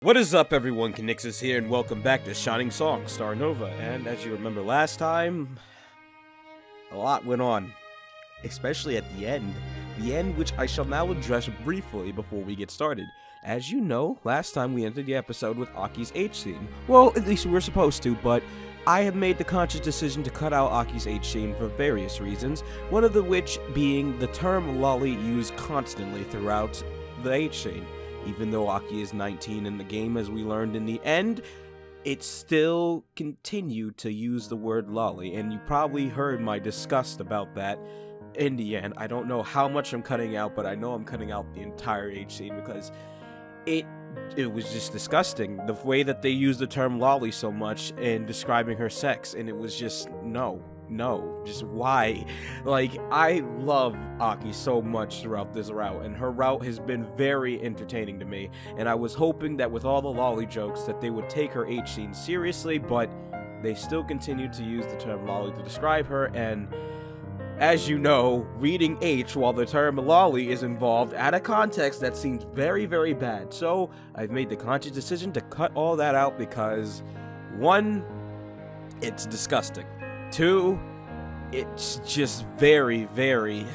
What is up, everyone? Conixis here, and welcome back to Shining Song, Starnova. And as you remember last time, a lot went on, especially at the end which I shall now address briefly before we get started. As you know, last time we ended the episode with Aki's H scene. Well, at least we were supposed to, but I have made the conscious decision to cut out Aki's H scene for various reasons, one of which being the term lolly used constantly throughout the H scene. Even though Aki is 19 in the game, as we learned in the end, it still continued to use the word lolly, and you probably heard my disgust about that in the end. I don't know how much I'm cutting out, but I know I'm cutting out the entire H scene because it was just disgusting. The way that they used the term lolly so much in describing her sex, and it was just, no, just why? Like, I love Aki so much throughout this route, and her route has been very entertaining to me, and I was hoping that with all the lolly jokes that they would take her H scene seriously, but they still continued to use the term lolly to describe her, and as you know, reading H while the term lolly is involved out of context, that seems very, very bad. So I've made the conscious decision to cut all that out because, 1, it's disgusting. 2, it's just it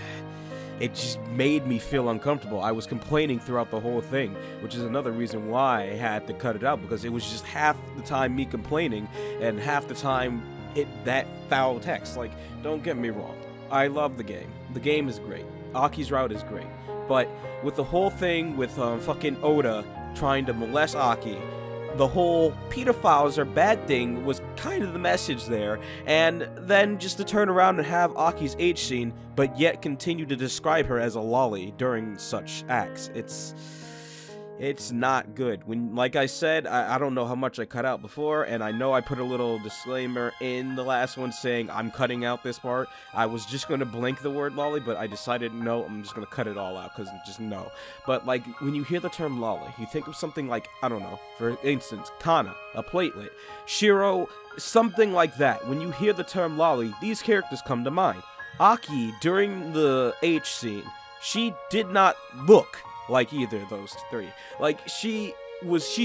just made me feel uncomfortable. I was complaining throughout the whole thing, which is another reason why I had to cut it out, because it was just half the time me complaining and half the time that foul text. Like, don't get me wrong, I love the game. The game is great. Aki's route is great. But with the whole thing with fucking Oda trying to molest Aki, the whole pedophiles are bad thing was kind of the message there, and then just to turn around and have Aki's H scene, but yet continue to describe her as a lolly during such acts. It's not good. When, like I said, I don't know how much I cut out before, and I know I put a little disclaimer in the last one saying I'm cutting out this part. I was just going to blink the word lolly, but I decided no, I'm just going to cut it all out, because just no. But, like, when you hear the term lolly, you think of something like, I don't know, for instance, Kana, a platelet, Shiro, something like that. When you hear the term lolly, these characters come to mind. Aki, during the H scene, she did not look like either of those three. Like, she's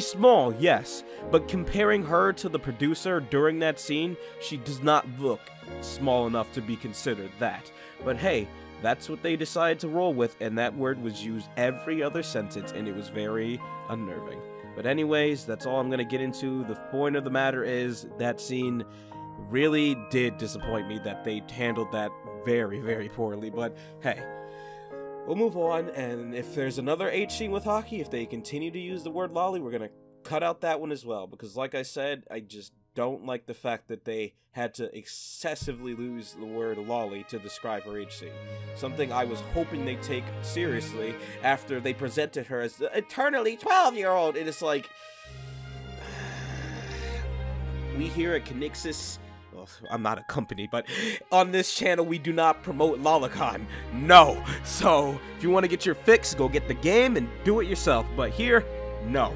small, yes, but comparing her to the producer during that scene, she does not look small enough to be considered that. But hey, that's what they decided to roll with, and that word was used every other sentence, and it was very unnerving. But anyways, that's all I'm gonna get into. The point of the matter is, that scene really did disappoint me that they handled that very, very poorly, but hey, we'll move on, and if there's another H scene with Aki, if they continue to use the word lolly, we're gonna cut out that one as well, because like I said, I just don't like the fact that they had to excessively use the word lolly to describe her H scene. Something I was hoping they'd take seriously after they presented her as the eternally 12-year-old, and it's like, we here at Conixis, well, I'm not a company, but on this channel we do not promote lolicon. No. So if you want to get your fix, go get the game and do it yourself. But here, no.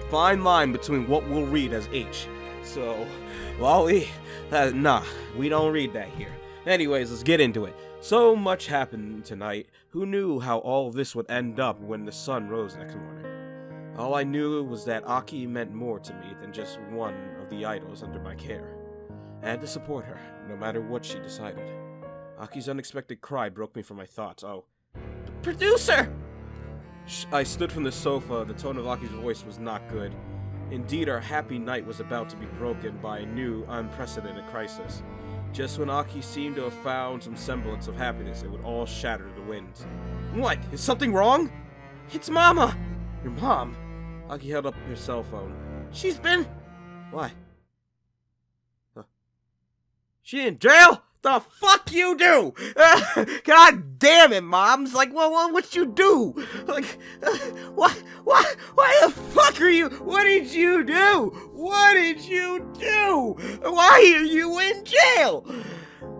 Fine line between what we'll read as H. So, lolly, nah, we don't read that here. Anyways, let's get into it. So much happened tonight. Who knew how all of this would end up when the sun rose next morning? All I knew was that Aki meant more to me than just one of the idols under my care. I had to support her, no matter what she decided. Aki's unexpected cry broke me from my thoughts. Oh, the producer! I stood from the sofa. The tone of Aki's voice was not good. Indeed, our happy night was about to be broken by a new, unprecedented crisis. Just when Aki seemed to have found some semblance of happiness, it would all shatter to the winds. What? Is something wrong? It's Mama! Your mom? Aki held up her cell phone. She's been... Why? She in jail? The fuck you do? God damn it, Moms! Like, what you do? Like, why the fuck are you? What did you do? What did you do? Why are you in jail?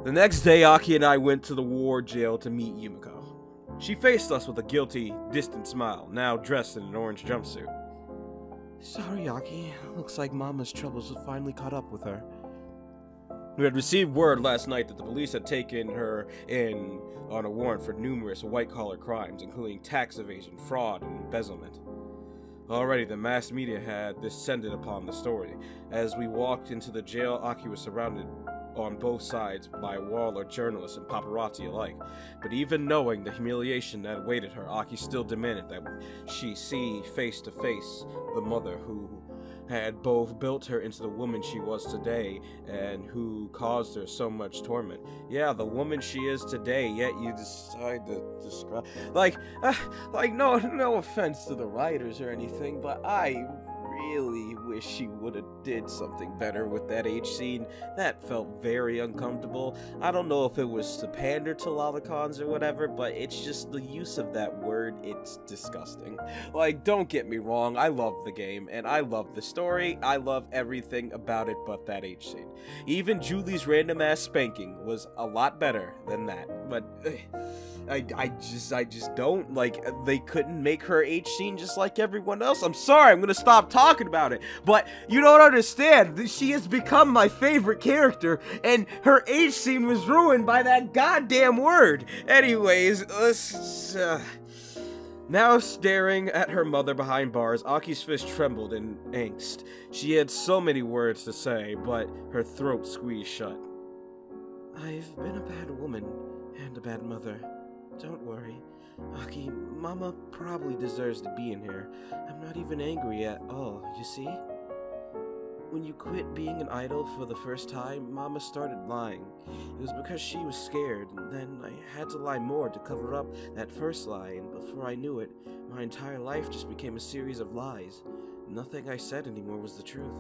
The next day, Aki and I went to the ward jail to meet Yumiko. She faced us with a guilty, distant smile, now dressed in an orange jumpsuit. Sorry, Aki. Looks like Mama's troubles have finally caught up with her. We had received word last night that the police had taken her in on a warrant for numerous white-collar crimes, including tax evasion, fraud, and embezzlement. Already, the mass media had descended upon the story. As we walked into the jail, Aki was surrounded on both sides by a wall of journalists and paparazzi alike. But even knowing the humiliation that awaited her, Aki still demanded that she see face to face the mother who had both built her into the woman she was today and who caused her so much torment. Yeah, the woman she is today, yet you decide to describe... no offense to the writers or anything, but I really wish she would have did something better with that H scene. That felt very uncomfortable. I don't know if it was to pander to lolicons or whatever, but it's just the use of that word, it's disgusting. Like, don't get me wrong, I love the game, and I love the story, I love everything about it but that H scene. Even Julie's random ass spanking was a lot better than that, but... I just don't, like, they couldn't make her H scene just like everyone else. I'm sorry, I'm gonna stop talking about it, but you don't understand. She has become my favorite character, and her H scene was ruined by that goddamn word. Anyways, let's, Now staring at her mother behind bars, Aki's fist trembled in angst. She had so many words to say, but her throat squeezed shut. I've been a bad woman and a bad mother. Don't worry, Aki, Mama probably deserves to be in here. I'm not even angry at all, you see? When you quit being an idol for the first time, Mama started lying. It was because she was scared, and then I had to lie more to cover up that first lie, and before I knew it, my entire life just became a series of lies. Nothing I said anymore was the truth.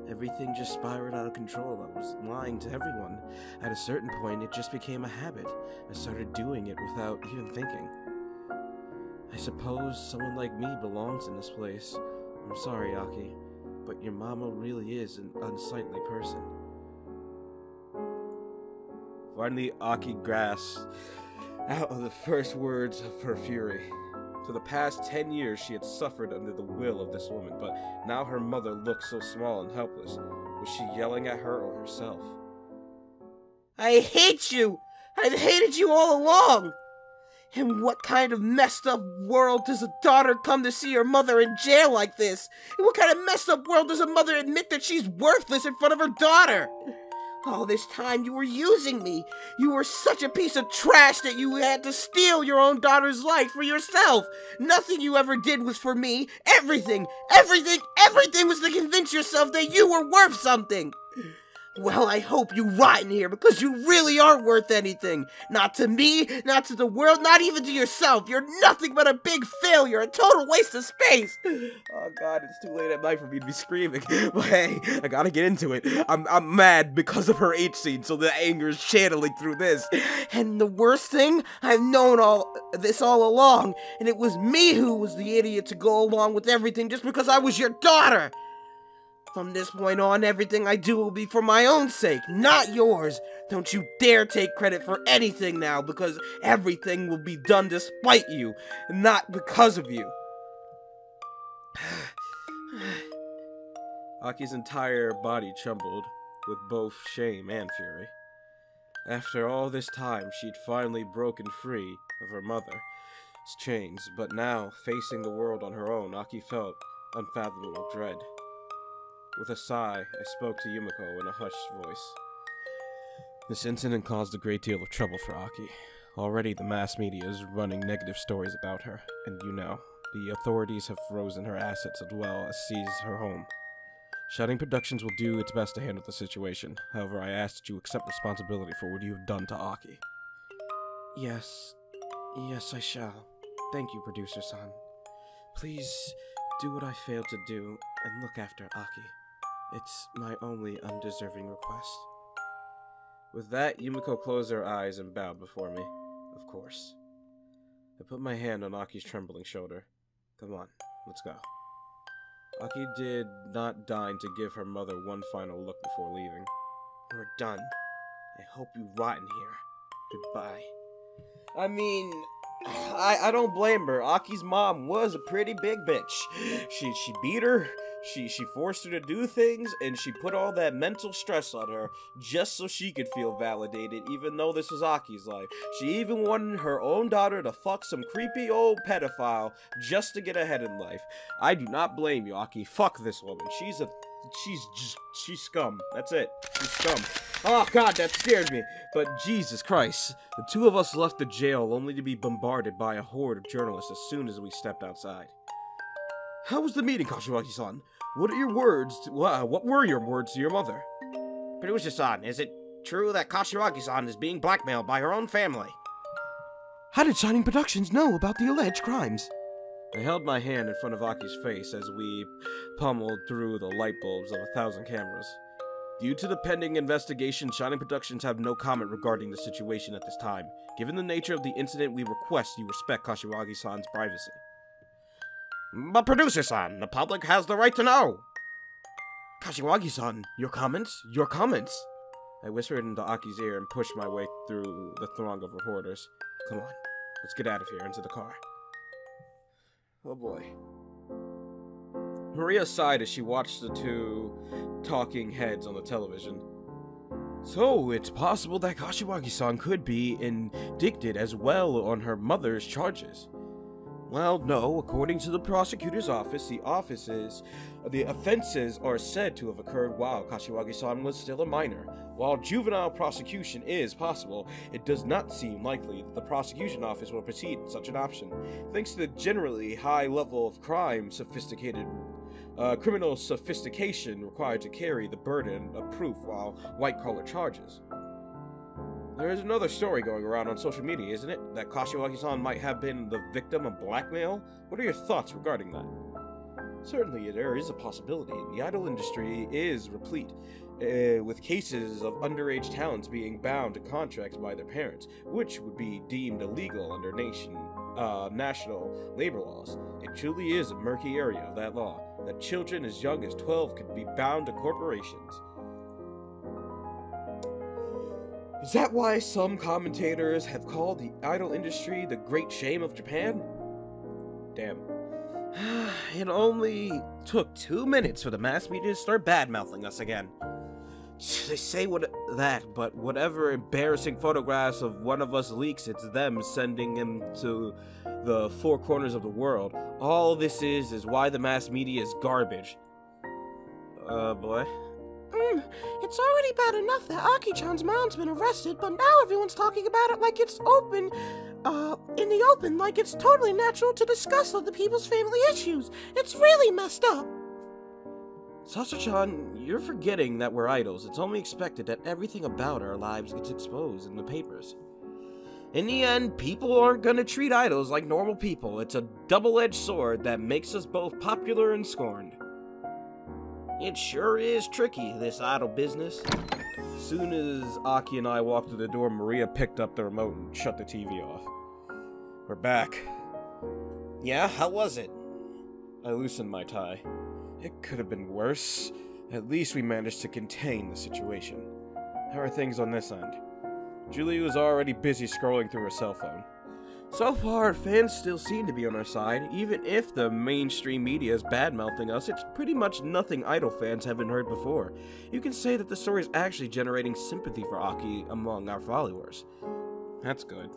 Everything just spiraled out of control. I was lying to everyone. At a certain point, it just became a habit. I started doing it without even thinking. I suppose someone like me belongs in this place. I'm sorry, Aki, but your mama really is an unsightly person. Finally, Aki grasped out of the first words of her fury. For the past 10 years, she had suffered under the will of this woman, but now her mother looked so small and helpless. Was she yelling at her or herself? I hate you! I've hated you all along! In what kind of messed up world does a daughter come to see her mother in jail like this? In what kind of messed up world does a mother admit that she's worthless in front of her daughter? All this time you were using me. You were such a piece of trash that you had to steal your own daughter's life for yourself. Nothing you ever did was for me. Everything was to convince yourself that you were worth something. Well, I hope you rot in here because you really aren't worth anything. Not to me, not to the world, not even to yourself. You're nothing but a big failure, a total waste of space. Oh God, it's too late at night for me to be screaming. But hey, I gotta get into it. I'm mad because of her H scene, so the anger is channeling through this. And the worst thing, I've known all this all along, and it was me who was the idiot to go along with everything just because I was your daughter. From this point on, everything I do will be for my own sake, not yours. Don't you dare take credit for anything now, because everything will be done despite you, not because of you. Aki's entire body trembled with both shame and fury. After all this time, she'd finally broken free of her mother's chains, but now, facing the world on her own, Aki felt unfathomable dread. With a sigh, I spoke to Yumiko in a hushed voice. This incident caused a great deal of trouble for Aki. Already the mass media is running negative stories about her, and the authorities have frozen her assets as well as seized her home. Shining Productions will do its best to handle the situation. However, I ask that you accept responsibility for what you have done to Aki. Yes, I shall. Thank you, Producer-san. Please do what I failed to do and look after Aki. It's my only undeserving request. With that, Yumiko closed her eyes and bowed before me. Of course. I put my hand on Aki's trembling shoulder. Come on, let's go. Aki did not deign to give her mother one final look before leaving. We're done. I hope you rot in here. Goodbye. I mean, I don't blame her. Aki's mom was a pretty big bitch. She beat her, She forced her to do things, and she put all that mental stress on her just so she could feel validated, even though this was Aki's life. She even wanted her own daughter to fuck some creepy old pedophile just to get ahead in life. I do not blame you, Aki. Fuck this woman. She's scum. That's it. She's scum. Oh god, that scared me. But Jesus Christ, the two of us left the jail only to be bombarded by a horde of journalists as soon as we stepped outside. How was the meeting, Kashiwagi-san? What were your words to your mother? Producer-san, is it true that Kashiwagi-san is being blackmailed by her own family? How did Shining Productions know about the alleged crimes? I held my hand in front of Aki's face as we pummeled through the light bulbs of 1,000 cameras. Due to the pending investigation, Shining Productions have no comment regarding the situation at this time. Given the nature of the incident, we request you respect Kashiwagi-san's privacy. But Producer-san, the public has the right to know! Kashiwagi-san, your comments? Your comments! I whispered into Aki's ear and pushed my way through the throng of reporters. Come on, let's get out of here, into the car. Oh boy. Maria sighed as she watched the two talking heads on the television. So, it's possible that Kashiwagi-san could be indicted as well on her mother's charges. Well, no, according to the prosecutor's office, the offenses are said to have occurred while Kashiwagi-san was still a minor. While juvenile prosecution is possible, it does not seem likely that the prosecution office will proceed in such an option. Thanks to the generally high level of criminal sophistication required to carry the burden of proof while white-collar charges. There is another story going around on social media, isn't it? That Kashiwagi-san might have been the victim of blackmail? What are your thoughts regarding that? Certainly, there is a possibility. The idol industry is replete with cases of underage talents being bound to contracts by their parents, which would be deemed illegal under national labor laws. It truly is a murky area of that law, that children as young as 12 could be bound to corporations. Is that why some commentators have called the idol industry the great shame of Japan? Damn. It only took 2 minutes for the mass media to start bad-mouthing us again. They say but whatever embarrassing photographs of one of us leaks, it's them sending them to the four corners of the world. All this is why the mass media is garbage. Boy. It's already bad enough that Aki-chan's mom's been arrested, but now everyone's talking about it like it's in the open, like it's totally natural to discuss other people's family issues. It's really messed up. Sasha-chan, you're forgetting that we're idols. It's only expected that everything about our lives gets exposed in the papers. In the end, people aren't gonna treat idols like normal people. It's a double-edged sword that makes us both popular and scorned. It sure is tricky, this idol business. As soon as Aki and I walked through the door, Maria picked up the remote and shut the TV off. We're back. Yeah, how was it? I loosened my tie. It could have been worse. At least we managed to contain the situation. How are things on this end? Julie was already busy scrolling through her cell phone. So far, fans still seem to be on our side. Even if the mainstream media is bad-mouthing us, it's pretty much nothing idol fans haven't heard before. You can say that the story is actually generating sympathy for Aki among our followers. That's good.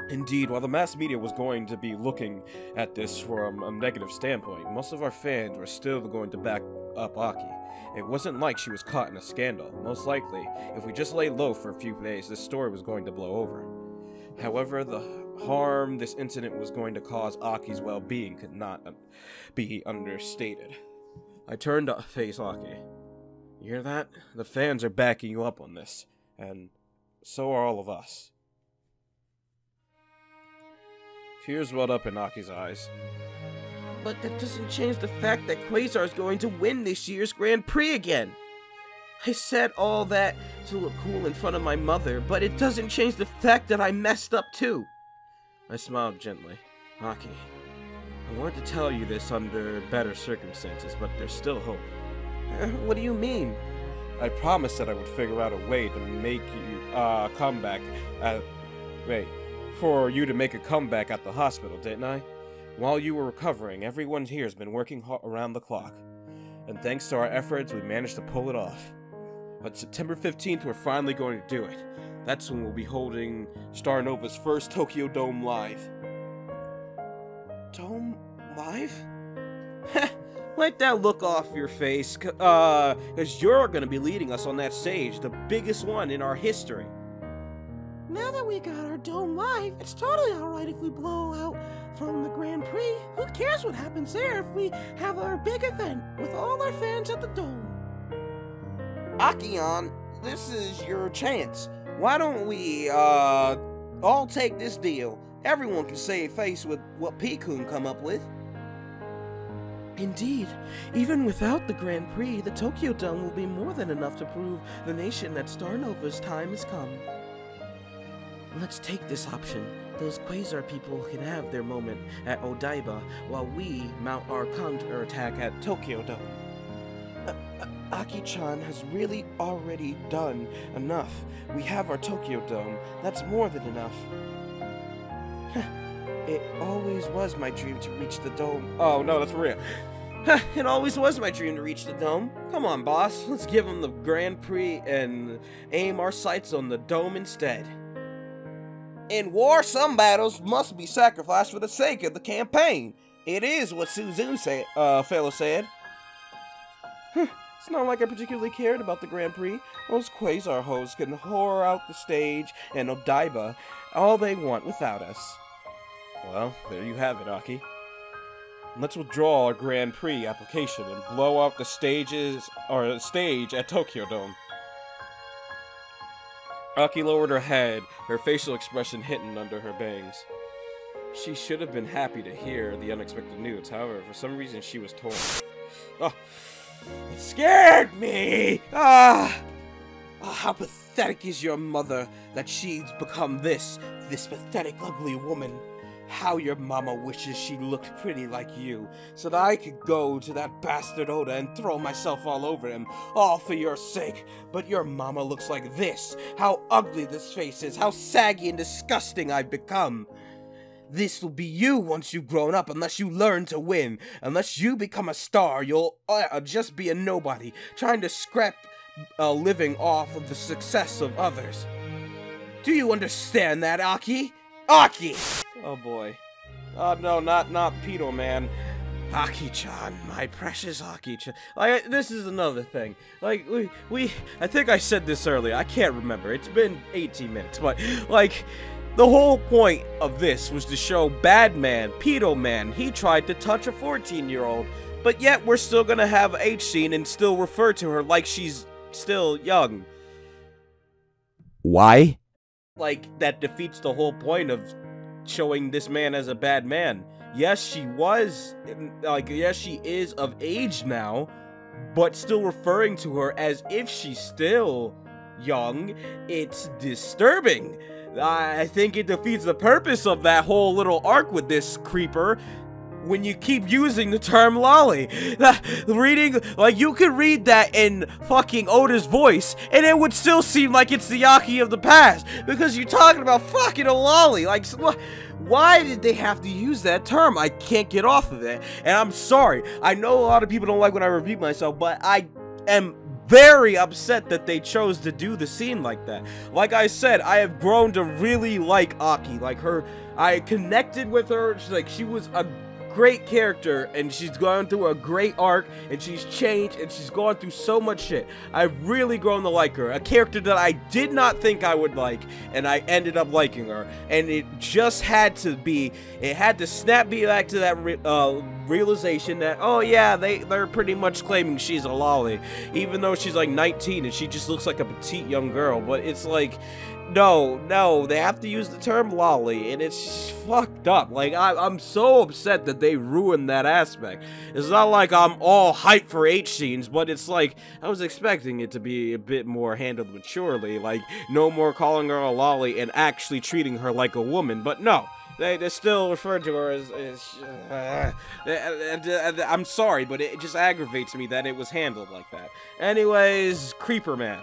Indeed, while the mass media was going to be looking at this from a negative standpoint, most of our fans were still going to back up Aki. It wasn't like she was caught in a scandal. Most likely, if we just lay low for a few days, this story was going to blow over. However, the harm this incident was going to cause Aki's well-being could not be understated. I turned to face Aki. You hear that? The fans are backing you up on this, and so are all of us. Tears welled up in Aki's eyes. But that doesn't change the fact that Quasar is going to win this year's Grand Prix again. I said all that to look cool in front of my mother, but it doesn't change the fact that I messed up too. I smiled gently. Aki, I wanted to tell you this under better circumstances, but there's still hope. What do you mean? I promised that I would figure out a way to make you come back for you to make a comeback at the hospital, didn't I? While you were recovering, everyone here has been working around the clock. And thanks to our efforts, we managed to pull it off. On September 15th, we're finally going to do it. That's when we'll be holding Starnova's first Tokyo Dome Live. Dome Live? Wipe that look off your face, because you're going to be leading us on that stage, the biggest one in our history. Now that we got our Dome Live, it's totally alright if we blow out from the Grand Prix. Who cares what happens there if we have our big event with all our fans at the Dome? Akion, this is your chance. Why don't we, all take this deal? Everyone can save face with what P-kun come up with. Indeed, even without the Grand Prix, the Tokyo Dome will be more than enough to prove the nation that Starnova's time has come. Let's take this option. Those Quasar people can have their moment at Odaiba, while we mount our counterattack at Tokyo Dome. Aki-chan has really already done enough. We have our Tokyo Dome. That's more than enough. It always was my dream to reach the Dome. Oh, no, that's real. It always was my dream to reach the Dome. Come on, boss. Let's give them the Grand Prix and aim our sights on the Dome instead. In war, some battles must be sacrificed for the sake of the campaign. It is what Suzune fellow said. It's not like I particularly cared about the Grand Prix. Those Quasar hoes can whore out the stage and Odaiba all they want without us. Well, there you have it, Aki. Let's withdraw our Grand Prix application and blow out the stage at Tokyo Dome. Aki lowered her head, her facial expression hidden under her bangs. She should have been happy to hear the unexpected news. However, for some reason, she was torn. Oh, it scared me! How pathetic is your mother that she's become this pathetic, ugly woman. How your mama wishes she looked pretty like you, so that I could go to that bastard Oda and throw myself all over him, all for your sake. But your mama looks like this. How ugly this face is, how saggy and disgusting I've become. This will be you once you've grown up, unless you learn to win. Unless you become a star, you'll just be a nobody, trying to scrap a living off of the success of others. Do you understand that, Aki? Aki! Oh boy. Oh no, not Pedo Man. Aki-chan, my precious Aki-chan. Like, this is another thing. Like, I think I said this earlier. I can't remember. It's been 18 minutes, but, like, the whole point of this was to show Bad Man, Pedo Man, he tried to touch a 14-year-old, but yet we're still gonna have H scene and still refer to her like she's still young. Why? Like, that defeats the whole point of showing this man as a bad man. Yes, she was, like, yes, she is of age now, but still referring to her as if she's still young, it's disturbing. I think it defeats the purpose of that whole little arc with this creeper when you keep using the term lolly. Reading, like, you could read that in fucking Oda's voice, and it would still seem like it's the Aki of the past, because you're talking about fucking a lolly. Like, why did they have to use that term? I can't get off of it, and I'm sorry. I know a lot of people don't like when I repeat myself, but I am very upset that they chose to do the scene like that. Like I said, I have grown to really like Aki. Like, I connected with her. She was a great character, and she's gone through a great arc, and she's changed, and she's gone through so much shit. I've really grown to like her. A character that I did not think I would like, and I ended up liking her. And it just had to be, it had to snap me back to that realization that, oh yeah, they're pretty much claiming she's a lolly, even though she's like 19 and she just looks like a petite young girl. But it's like, no, they have to use the term lolly, and it's fucked up. Like, I'm so upset that they ruined that aspect. It's not like I'm all hyped for H scenes, but it's like, I was expecting it to be a bit more handled maturely, like, no more calling her a lolly and actually treating her like a woman, but no. They still refer to her as I'm sorry, but it just aggravates me that it was handled like that. Anyways, Creeper Man.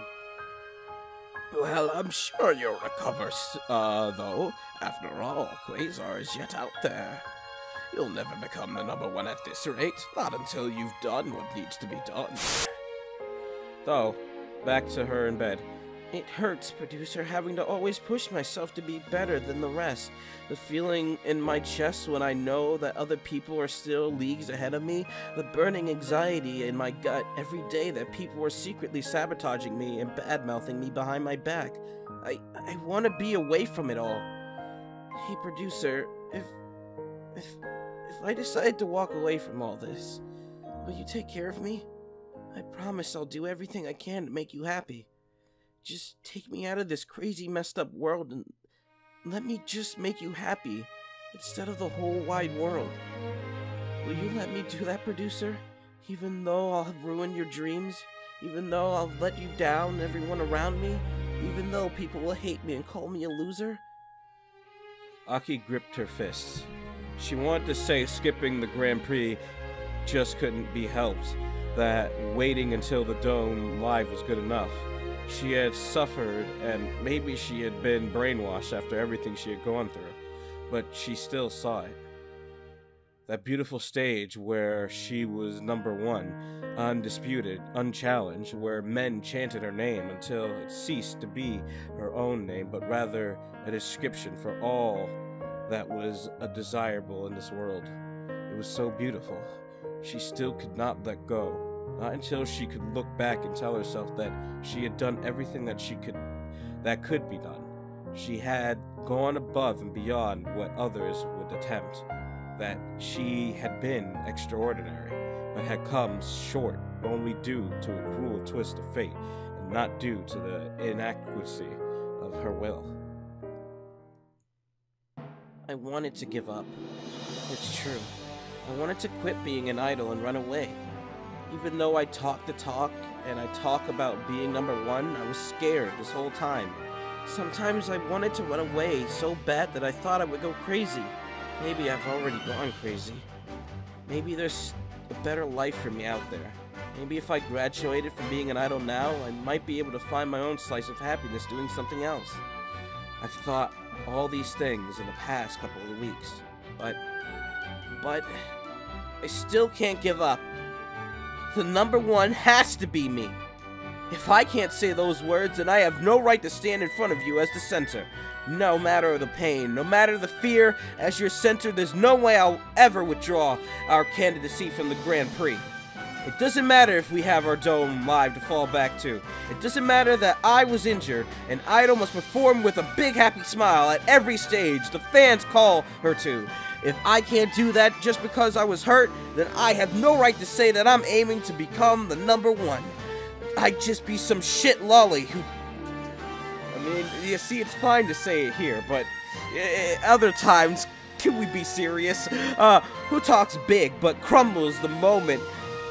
Well, I'm sure you'll recover, though. After all, Quasar is yet out there. You'll never become the #1 at this rate. Not until you've done what needs to be done. Though, back to her in bed. It hurts, producer, having to always push myself to be better than the rest. The feeling in my chest when I know that other people are still leagues ahead of me. The burning anxiety in my gut every day that people are secretly sabotaging me and bad-mouthing me behind my back. I want to be away from it all. Hey, producer, if I decide to walk away from all this, will you take care of me? I promise I'll do everything I can to make you happy. Just take me out of this crazy, messed up world and let me just make you happy instead of the whole wide world. Will you let me do that, producer? Even though I'll have ruined your dreams? Even though I'll let you down, everyone around me? Even though people will hate me and call me a loser? Aki gripped her fists. She wanted to say skipping the Grand Prix just couldn't be helped, that waiting until the Dome Live was good enough. She had suffered, and maybe she had been brainwashed after everything she had gone through, but she still saw it. That beautiful stage where she was #1, undisputed, unchallenged, where men chanted her name until it ceased to be her own name, but rather a description for all that was desirable in this world. It was so beautiful. She still could not let go. Not until she could look back and tell herself that she had done everything that could be done. She had gone above and beyond what others would attempt. That she had been extraordinary, but had come short only due to a cruel twist of fate, and not due to the inadequacy of her will. I wanted to give up. It's true. I wanted to quit being an idol and run away. Even though I talk the talk, and I talk about being #1, I was scared this whole time. Sometimes I wanted to run away so bad that I thought I would go crazy. Maybe I've already gone crazy. Maybe there's a better life for me out there. Maybe if I graduated from being an idol now, I might be able to find my own slice of happiness doing something else. I've thought all these things in the past couple of weeks, but I still can't give up. The #1 has to be me. If I can't say those words, then I have no right to stand in front of you as the center. No matter the pain, no matter the fear, as your center, there's no way I'll ever withdraw our candidacy from the Grand Prix. It doesn't matter if we have our Dome Live to fall back to. It doesn't matter that I was injured. An idol must perform with a big happy smile at every stage the fans call her to. If I can't do that just because I was hurt, then I have no right to say that I'm aiming to become the #1. I'd just be some shit lolly who... I mean, you see, it's fine to say it here, but other times, can we be serious? Who talks big but crumbles the moment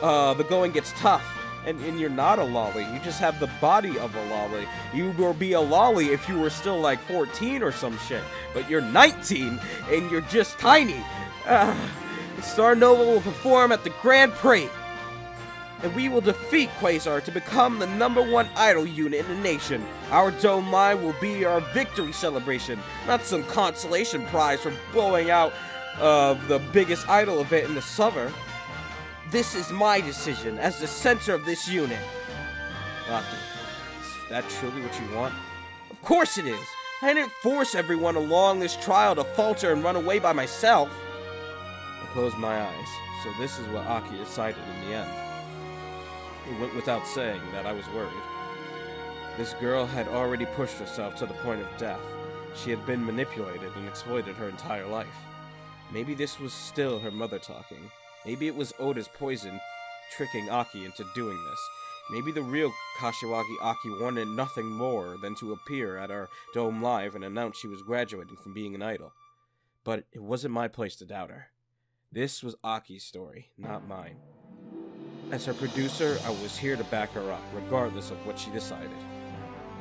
the going gets tough? And you're not a lolly, you just have the body of a lolly. You will be a lolly if you were still like 14 or some shit, but you're 19 and you're just tiny. Starnova will perform at the Grand Prix, and we will defeat Quasar to become the #1 idol unit in the nation. Our Dome Live will be our victory celebration, not some consolation prize for blowing out of the biggest idol event in the summer. This is my decision as the center of this unit. Aki, is that truly what you want? Of course it is. I didn't force everyone along this trial to falter and run away by myself. I closed my eyes, so this is what Aki decided in the end. It went without saying that I was worried. This girl had already pushed herself to the point of death. She had been manipulated and exploited her entire life. Maybe this was still her mother talking. Maybe it was Oda's poison tricking Aki into doing this. Maybe the real Kashiwagi Aki wanted nothing more than to appear at our Dome Live and announce she was graduating from being an idol. But it wasn't my place to doubt her. This was Aki's story, not mine. As her producer, I was here to back her up, regardless of what she decided.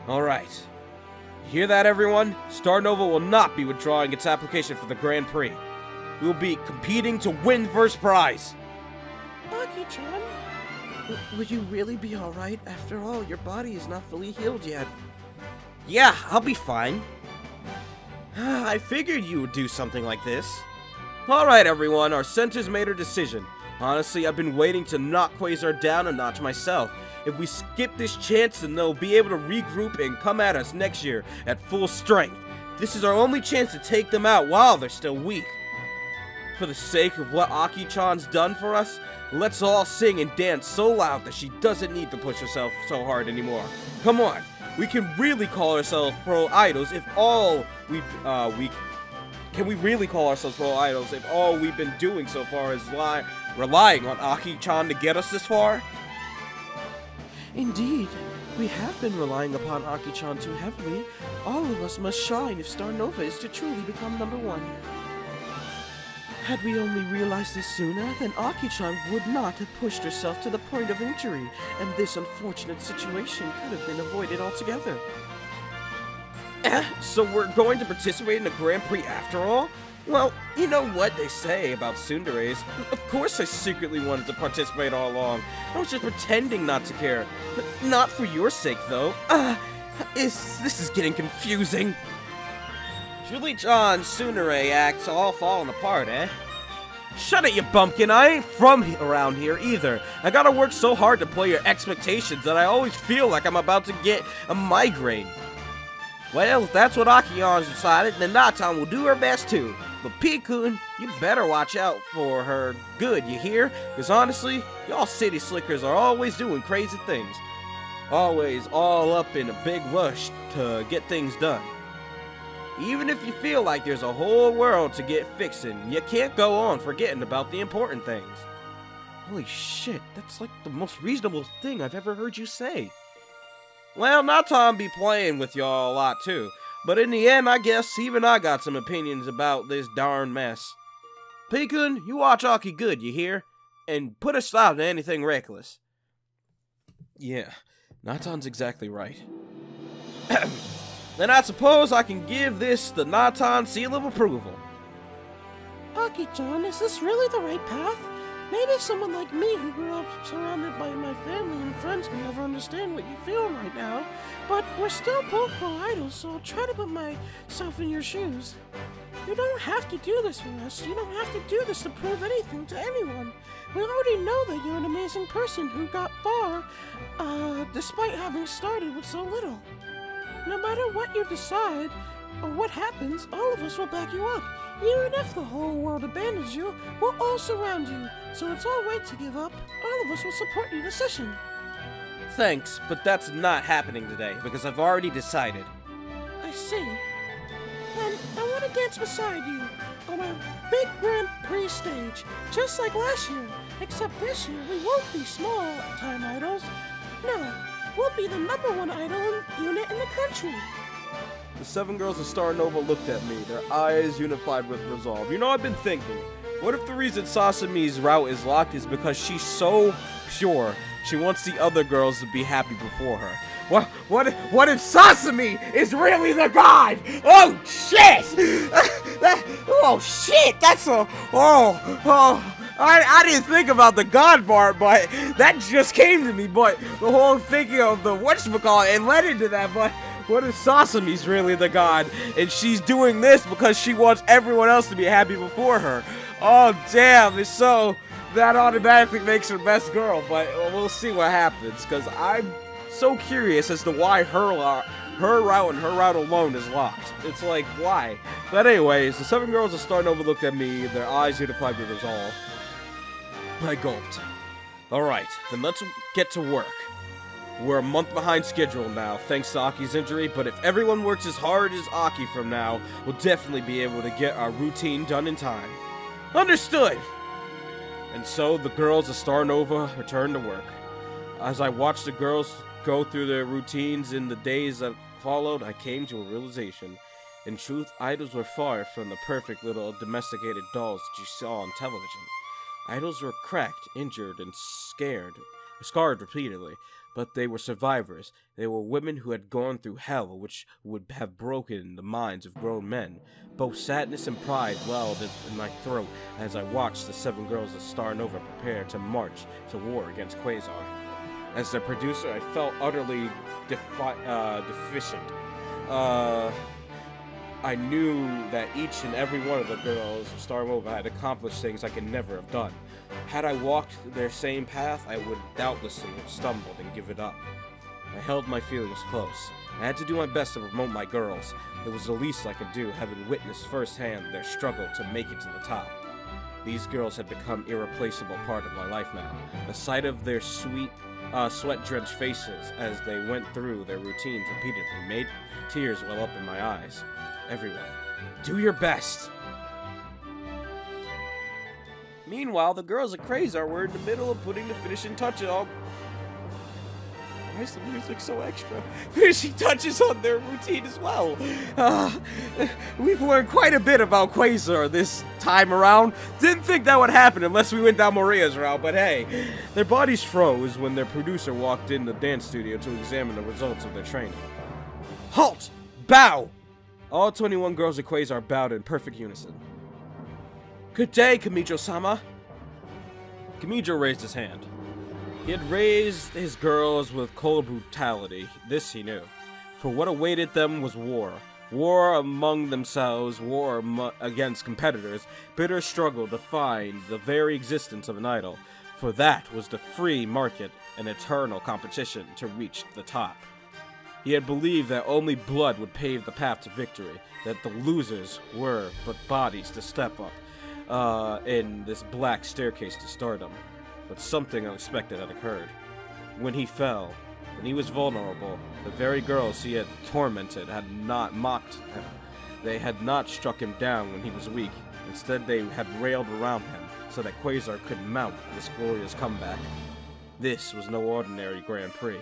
Alright. You hear that, everyone? Starnova will not be withdrawing its application for the Grand Prix. We'll be competing to win first prize. Aki-chan, would you really be alright? After all, your body is not fully healed yet. Yeah, I'll be fine. I figured you would do something like this. Alright everyone, our center's made her decision. Honestly, I've been waiting to knock Quasar down a notch myself. If we skip this chance, then they'll be able to regroup and come at us next year at full strength. This is our only chance to take them out while they're still weak. For the sake of what Aki-chan's done for us, let's all sing and dance so loud that she doesn't need to push herself so hard anymore. Come on, we can really call ourselves pro idols if all Can we really call ourselves pro idols if all we've been doing so far is relying on Aki-chan to get us this far? Indeed, we have been relying upon Aki-chan too heavily. All of us must shine if Starnova is to truly become #1. Had we only realized this sooner, then Aki-chan would not have pushed herself to the point of injury, and this unfortunate situation could have been avoided altogether. So we're going to participate in the Grand Prix after all? Well, you know what they say about tsunderes. Of course I secretly wanted to participate all along. I was just pretending not to care. But not for your sake, though. This is getting confusing. Julie-chan's tsundere act's all falling apart, eh? Shut it, you bumpkin. I ain't from around here either. I gotta work so hard to play your expectations that I always feel like I'm about to get a migraine. Well, if that's what Aki-chan's decided, then Natan will do her best too. But P-kun, you better watch out for her good, you hear? Because honestly, y'all city slickers are always doing crazy things. Always all up in a big rush to get things done. Even if you feel like there's a whole world to get fixing, you can't go on forgetting about the important things. Holy shit, that's like the most reasonable thing I've ever heard you say. Well, Natan be playing with y'all a lot too, but in the end, I guess even I got some opinions about this darn mess. P-kun, you watch Aki good, you hear? And put a stop to anything reckless. Yeah, Natan's exactly right. Then I suppose I can give this the Natan seal of approval. Aki-chan, is this really the right path? Maybe someone like me who grew up surrounded by my family and friends can never understand what you feel right now, but we're still both pro idols, so I'll try to put myself in your shoes. You don't have to do this for us. You don't have to do this to prove anything to anyone. We already know that you're an amazing person who got far, despite having started with so little. No matter what you decide, or what happens, all of us will back you up. Even if the whole world abandons you, we'll all surround you. So it's all right to give up. All of us will support your decision. Thanks, but that's not happening today, because I've already decided. I see. Then I want to dance beside you on a big Grand Prix stage, just like last year. Except this year, we won't be small-time idols. No, we'll be the #1 idol unit in the country. The 7 girls of Starnova looked at me, their eyes unified with resolve. You know, I've been thinking, what if the reason Sasame's route is locked is because she's so pure, she wants the other girls to be happy before her? What if Sasame is really the god? Oh, shit! Oh, shit! That's a... I didn't think about the god part, but that just came to me, but the whole thinking of the whatchamacallit, it led into that, but... What if Sasame's really the god, and she's doing this because she wants everyone else to be happy before her? Oh, damn, it's so... That automatically makes her best girl, but we'll see what happens, because I'm so curious as to why her route and her route alone is locked. It's like, why? But anyways, the 7 girls of Starnova looked at me, their eyes unified with resolve. I gulped. Alright, then let's get to work. We're a month behind schedule now, thanks to Aki's injury, but if everyone works as hard as Aki from now, we'll definitely be able to get our routine done in time. Understood! And so, the girls of Starnova returned to work. As I watched the girls go through their routines in the days that followed, I came to a realization. In truth, idols were far from the perfect little domesticated dolls that you saw on television. Idols were cracked, injured, and scarred repeatedly. But they were survivors. They were women who had gone through hell, which would have broken the minds of grown men. Both sadness and pride welled in my throat as I watched the 7 girls of Starnova prepare to march to war against Quasar. As their producer, I felt utterly deficient. I knew that each and every one of the girls of Starnova had accomplished things I could never have done. Had I walked their same path, I would doubtlessly have stumbled and given up. I held my feelings close. I had to do my best to promote my girls. It was the least I could do, having witnessed firsthand their struggle to make it to the top. These girls had become an irreplaceable part of my life now. The sight of their sweet, sweat-drenched faces as they went through their routines repeatedly made tears well up in my eyes. Everyone, do your best! Meanwhile, the girls at Quasar were in the middle of putting the finishing touches on. Why is the music so extra? Finishing touches on their routine as well. We've learned quite a bit about Quasar this time around. Didn't think that would happen unless we went down Maria's route, but hey. Their bodies froze when their producer walked in the dance studio to examine the results of their training. Halt! Bow! All 21 girls at Quasar bowed in perfect unison. Good day, Kamijo-sama. Kamijo raised his hand. He had raised his girls with cold brutality, this he knew. For what awaited them was war. War among themselves, war against competitors, bitter struggle to find the very existence of an idol. For that was the free market and eternal competition to reach the top. He had believed that only blood would pave the path to victory, that the losers were but bodies to step up in this black staircase to stardom. But something unexpected had occurred. When he fell, when he was vulnerable, the very girls he had tormented had not mocked him. They had not struck him down when he was weak. Instead, they had railed around him so that Quasar could mount this glorious comeback. This was no ordinary Grand Prix.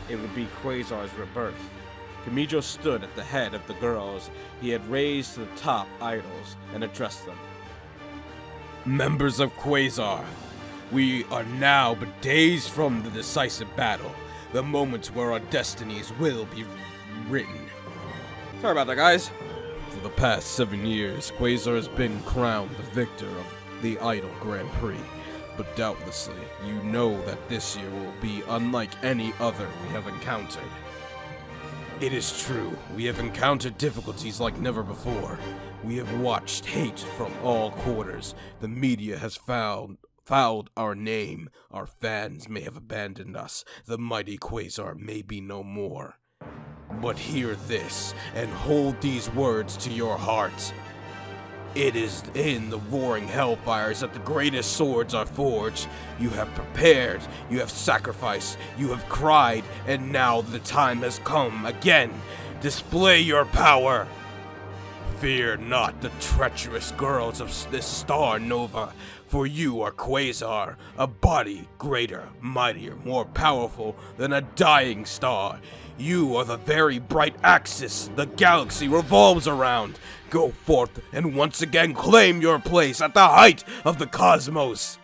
It would be Quasar's rebirth. Kamijo stood at the head of the girls he had raised to the top idols and addressed them. Members of Quasar, we are now but days from the decisive battle, the moment where our destinies will be written. Sorry about that, guys. For the past 7 years, Quasar has been crowned the victor of the Idol Grand Prix. But doubtlessly, you know that this year will be unlike any other we have encountered. It is true, we have encountered difficulties like never before. We have watched hate from all quarters. The media has fouled our name. Our fans may have abandoned us. The mighty Quasar may be no more. But hear this, and hold these words to your heart. It is in the roaring hellfires that the greatest swords are forged. You have prepared, you have sacrificed, you have cried, and now the time has come again. Display your power. Fear not the treacherous girls of this Starnova, for you are Quasar, a body greater, mightier, more powerful than a dying star. You are the very bright axis the galaxy revolves around. Go forth and once again claim your place at the height of the cosmos.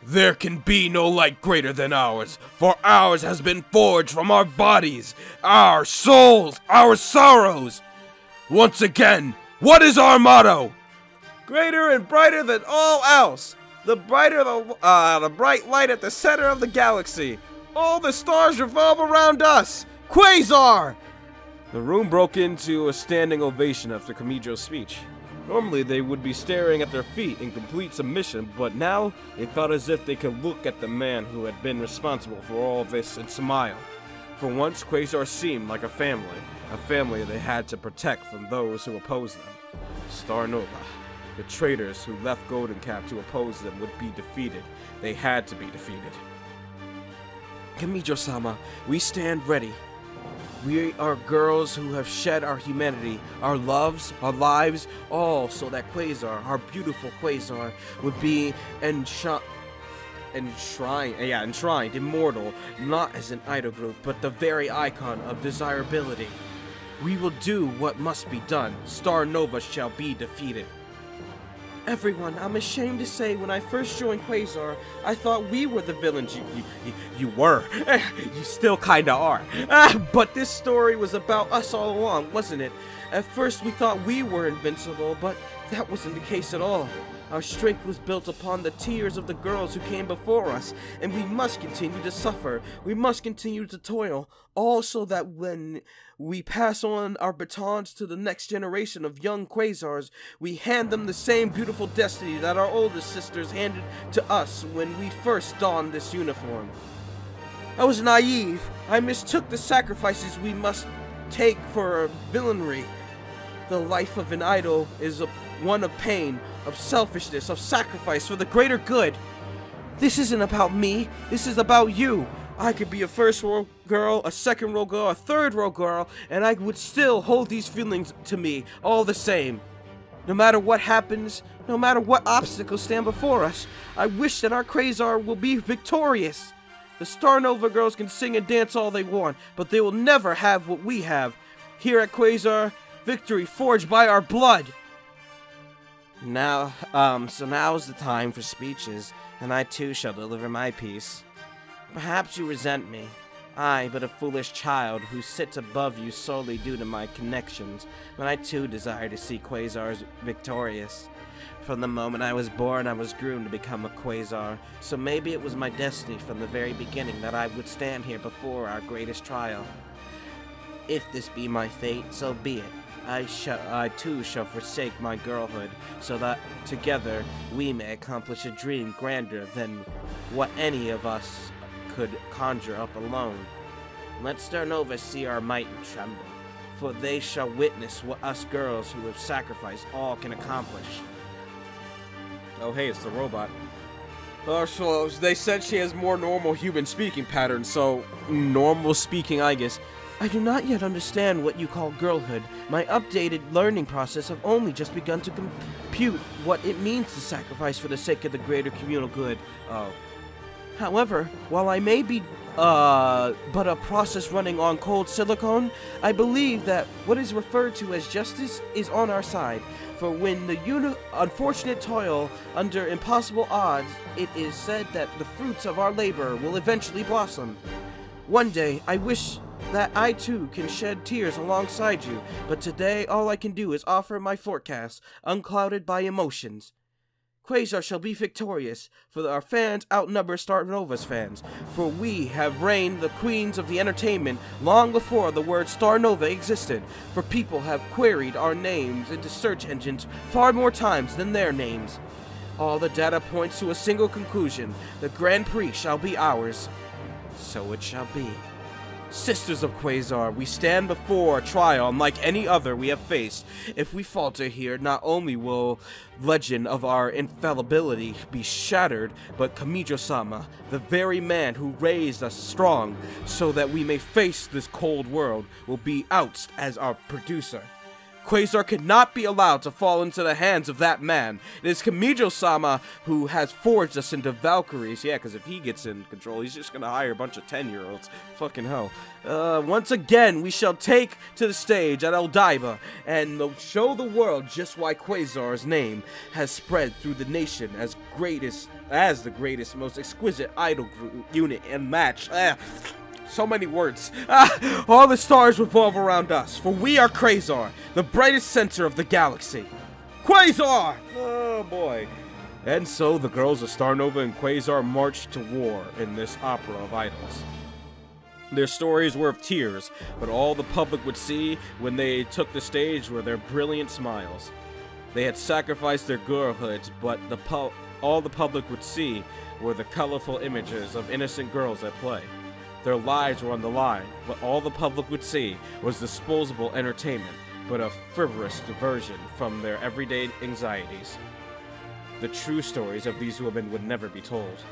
There can be no light greater than ours, for ours has been forged from our bodies, our souls, our sorrows. Once again, what is our motto? Greater and brighter than all else. The brighter the bright light at the center of the galaxy. All the stars revolve around us. Quasar! The room broke into a standing ovation after Kamijo's speech. Normally, they would be staring at their feet in complete submission, but now it felt as if they could look at the man who had been responsible for all this and smile. For once, Quasar seemed like a family they had to protect from those who opposed them. Starnova. The traitors who left Golden Cap to oppose them would be defeated. They had to be defeated. Kamijo-sama, we stand ready. We are girls who have shed our humanity, our loves, our lives, all so that Quasar, our beautiful Quasar, would be enshrined, immortal, not as an idol group, but the very icon of desirability. We will do what must be done. Starnova shall be defeated. Everyone, I'm ashamed to say when I first joined Quasar, I thought we were the villains. You were. You still kinda are. But this story was about us all along, wasn't it? At first we thought we were invincible, but that wasn't the case at all. Our strength was built upon the tears of the girls who came before us, and we must continue to suffer. We must continue to toil, all so that when we pass on our batons to the next generation of young Quasars, we hand them the same beautiful destiny that our oldest sisters handed to us when we first donned this uniform. I was naive. I mistook the sacrifices we must take for villainy. The life of an idol is one of pain, of selfishness, of sacrifice for the greater good. This isn't about me. This is about you. I could be a first-row girl, a second-row girl, a third-row girl, and I would still hold these feelings to me all the same. No matter what happens, no matter what obstacles stand before us, I wish that our Quasar will be victorious. The Starnova girls can sing and dance all they want, but they will never have what we have. Here at Quasar, victory forged by our blood. Now is the time for speeches, and I too shall deliver my piece. Perhaps you resent me. I, but a foolish child who sits above you solely due to my connections, but I too desire to see Quasars victorious. From the moment I was born, I was groomed to become a Quasar, so maybe it was my destiny from the very beginning that I would stand here before our greatest trial. If this be my fate, so be it. I too shall forsake my girlhood, so that together we may accomplish a dream grander than what any of us could conjure up alone. Let Starnova see our might and tremble, for they shall witness what us girls who have sacrificed all can accomplish. Oh hey, it's the robot. So they said she has more normal human speaking patterns, so normal speaking, I guess. I do not yet understand what you call girlhood. My updated learning process have only just begun to compute what it means to sacrifice for the sake of the greater communal good. Oh. However, while I may be but a process running on cold silicone, I believe that what is referred to as justice is on our side. For when the unfortunate toil under impossible odds, it is said that the fruits of our labor will eventually blossom. One day, I wish that I too can shed tears alongside you, but today all I can do is offer my forecast, unclouded by emotions. Quasar shall be victorious, for our fans outnumber Starnova's fans, for we have reigned the queens of the entertainment long before the word Starnova existed, for people have queried our names into search engines far more times than their names. All the data points to a single conclusion: the Grand Prix shall be ours. So it shall be. Sisters of Quasar, we stand before a trial unlike any other we have faced. If we falter here, not only will legend of our infallibility be shattered, but Kamijo-sama, the very man who raised us strong so that we may face this cold world, will be ousted as our producer. Quasar cannot be allowed to fall into the hands of that man. It is Kamijo-sama who has forged us into Valkyries. Yeah, because if he gets in control, he's just gonna hire a bunch of 10-year-olds. Fucking hell. Once again, we shall take to the stage at Odaiba and show the world just why Quasar's name has spread through the nation as the greatest, most exquisite idol group, unit, and match. So many words. All the stars revolve around us, for we are Quasar, the brightest center of the galaxy. Quasar! Oh boy. And so the girls of Starnova and Quasar marched to war in this opera of idols. Their stories were of tears, but all the public would see when they took the stage were their brilliant smiles. They had sacrificed their girlhoods, but all the public would see were the colorful images of innocent girls at play. Their lives were on the line, but all the public would see was disposable entertainment, but a frivolous diversion from their everyday anxieties. The true stories of these women would never be told,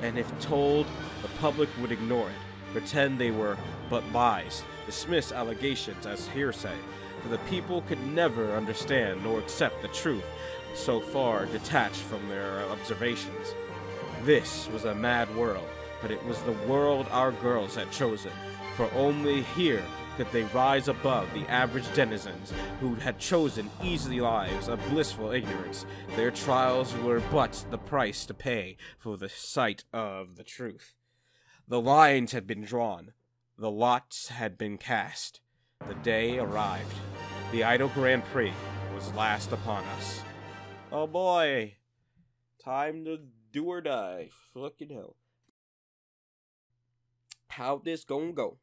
and if told, the public would ignore it, pretend they were but lies, dismiss allegations as hearsay, for the people could never understand nor accept the truth, so far detached from their observations. This was a mad world, but it was the world our girls had chosen, for only here could they rise above the average denizens who had chosen easy lives of blissful ignorance. Their trials were but the price to pay for the sight of the truth. The lines had been drawn. The lots had been cast. The day arrived. The Idol Grand Prix was last upon us. Oh boy! Time to do or die. Fucking hell. How this gonna go?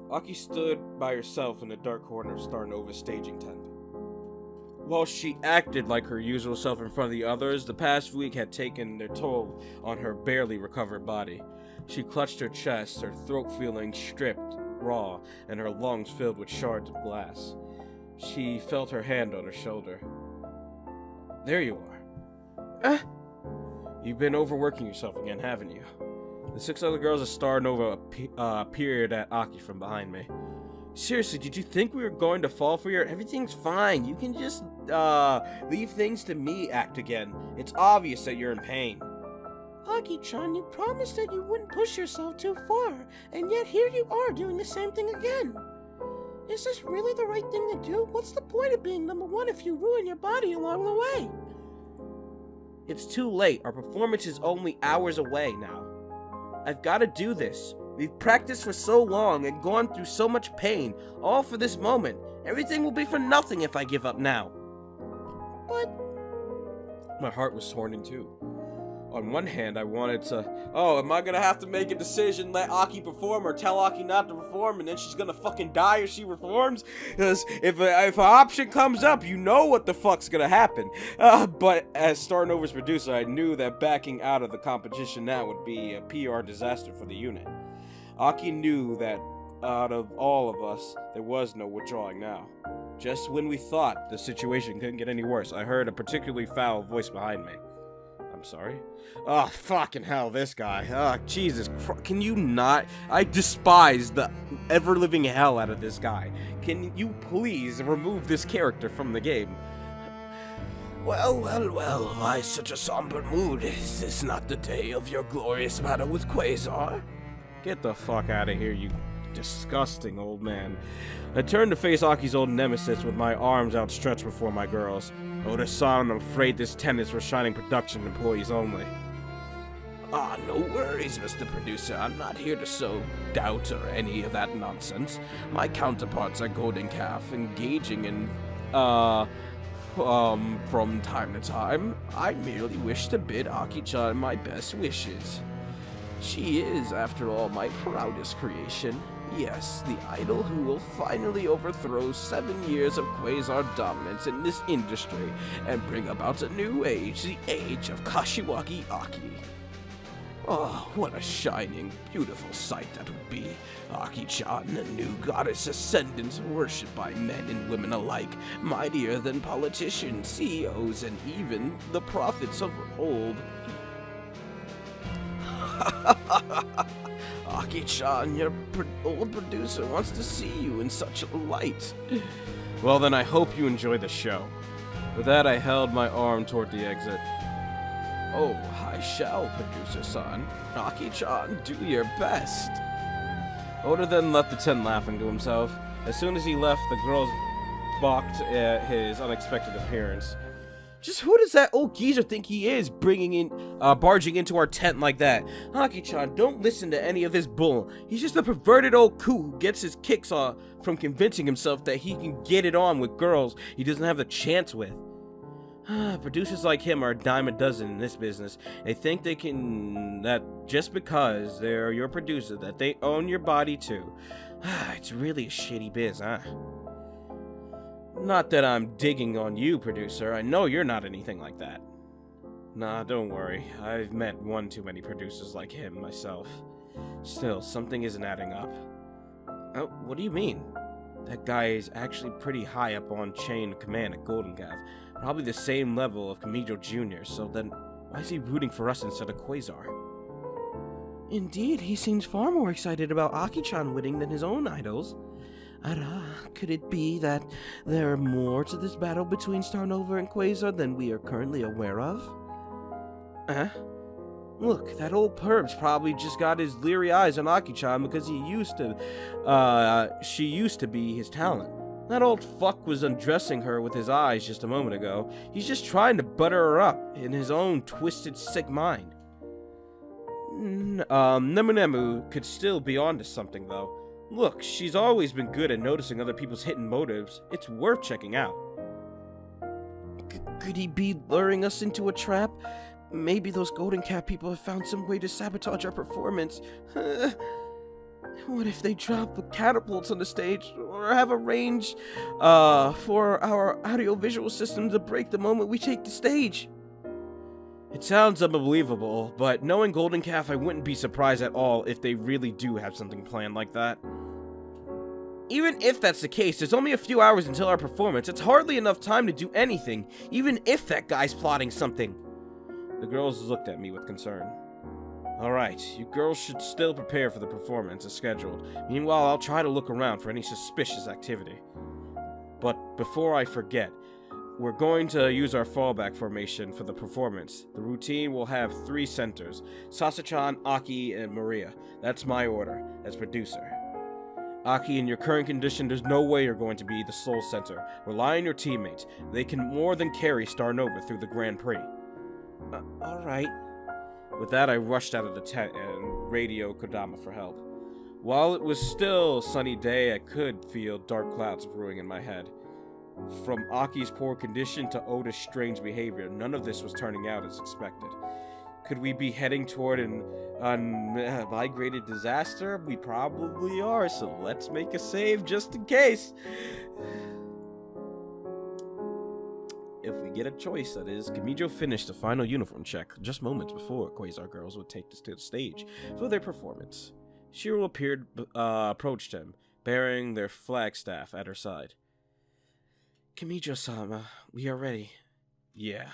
Aki stood by herself in the dark corner of Starnova's staging tent. While she acted like her usual self in front of the others, the past week had taken their toll on her barely recovered body. She clutched her chest, her throat feeling stripped, raw, and her lungs filled with shards of glass. She felt her hand on her shoulder. There you are. You've been overworking yourself again, haven't you? The 6 other girls of Starnova appeared at Aki from behind me. Seriously, did you think we were going to fall for your... Everything's fine. You can just, leave things to me act again. It's obvious that you're in pain. Aki-chan, you promised that you wouldn't push yourself too far, and yet here you are doing the same thing again. Is this really the right thing to do? What's the point of being number one if you ruin your body along the way? It's too late. Our performance is only hours away now. I've got to do this. We've practiced for so long and gone through so much pain, all for this moment. Everything will be for nothing if I give up now. But... My heart was torn in two. On one hand, I wanted to, am I gonna have to make a decision, let Aki perform, or tell Aki not to perform, and then she's gonna fucking die if she performs? Because if an option comes up, you know what the fuck's gonna happen. But as Starnova's producer, I knew that backing out of the competition now would be a PR disaster for the unit. Aki knew that out of all of us, there was no withdrawing now. Just when we thought the situation couldn't get any worse, I heard a particularly foul voice behind me. I'm sorry? Oh, fucking hell, this guy. Oh, Jesus Christ. Can you not? I despise the ever-living hell out of this guy. Can you please remove this character from the game? Well, why such a somber mood? Is this not the day of your glorious battle with Quasar? Get the fuck out of here, you disgusting old man. I turned to face Aki's old nemesis with my arms outstretched before my girls. Oda-san, I'm afraid this tent is for Shining Production employees only. No worries, Mr. Producer. I'm not here to sow doubt or any of that nonsense. My counterparts are Golden Calf, engaging in, from time to time. I merely wish to bid Aki-chan my best wishes. She is, after all, my proudest creation. Yes, the idol who will finally overthrow 7 years of Quasar dominance in this industry and bring about a new age, the age of Kashiwagi Aki. Oh, what a shining, beautiful sight that would be. Aki-chan, a new goddess ascendant, worshipped by men and women alike, mightier than politicians, CEOs, and even the prophets of old. Aki-chan, your old producer wants to see you in such a light. Well, then I hope you enjoy the show. With that, I held my arm toward the exit. Oh, I shall, producer-san. Aki-chan, do your best. Oda then left the tent laughing to himself. As soon as he left, the girls balked at his unexpected appearance. Just who does that old geezer think he is, barging into our tent like that? Aki-chan, don't listen to any of his bull. He's just a perverted old coot who gets his kicks off from convincing himself that he can get it on with girls he doesn't have the chance with. Producers like him are a dime a dozen in this business. They think they can, that just because they're your producer, that they own your body too. It's really a shitty biz, huh? Not that I'm digging on you, producer. I know you're not anything like that. Nah, don't worry. I've met one too many producers like him myself. Still, something isn't adding up. Oh, what do you mean? That guy is actually pretty high up on chain of command at Golden Calf. Probably the same level of Kamijo Jr., so then why is he rooting for us instead of Quasar? Indeed, he seems far more excited about Aki-chan winning than his own idols. Could it be that there are more to this battle between Starnova and Quasar than we are currently aware of? Look, that old perv's probably just got his leery eyes on Aki-chan because she used to be his talent. That old fuck was undressing her with his eyes just a moment ago. He's just trying to butter her up in his own twisted, sick mind. Nemu Nemu could still be onto something, though. Look, she's always been good at noticing other people's hidden motives. It's worth checking out. Could he be luring us into a trap? Maybe those Golden Cap people have found some way to sabotage our performance. What if they drop catapults on the stage, or have a range for our audiovisual system to break the moment we take the stage? It sounds unbelievable, but knowing Golden Calf, I wouldn't be surprised at all if they really do have something planned like that. Even if that's the case, there's only a few hours until our performance. It's hardly enough time to do anything, even if that guy's plotting something. The girls looked at me with concern. Alright, you girls should still prepare for the performance as scheduled. Meanwhile, I'll try to look around for any suspicious activity. But before I forget, we're going to use our fallback formation for the performance. The routine will have 3 centers: Sasa-chan, Aki, and Maria. That's my order as producer. Aki, in your current condition, there's no way you're going to be the sole center. Rely on your teammates. They can more than carry Starnova through the Grand Prix. Alright. With that, I rushed out of the tent and radioed Kodama for help. While it was still a sunny day, I could feel dark clouds brewing in my head. From Aki's poor condition to Oda's strange behavior, none of this was turning out as expected. Could we be heading toward an migrated disaster? We probably are, so let's make a save just in case. If we get a choice, that is. Kamijo finished the final uniform check just moments before Quasar Girls would take us to the stage for their performance. Shiro approached him, bearing their flagstaff at her side. Kamijo-sama, we are ready. Yeah.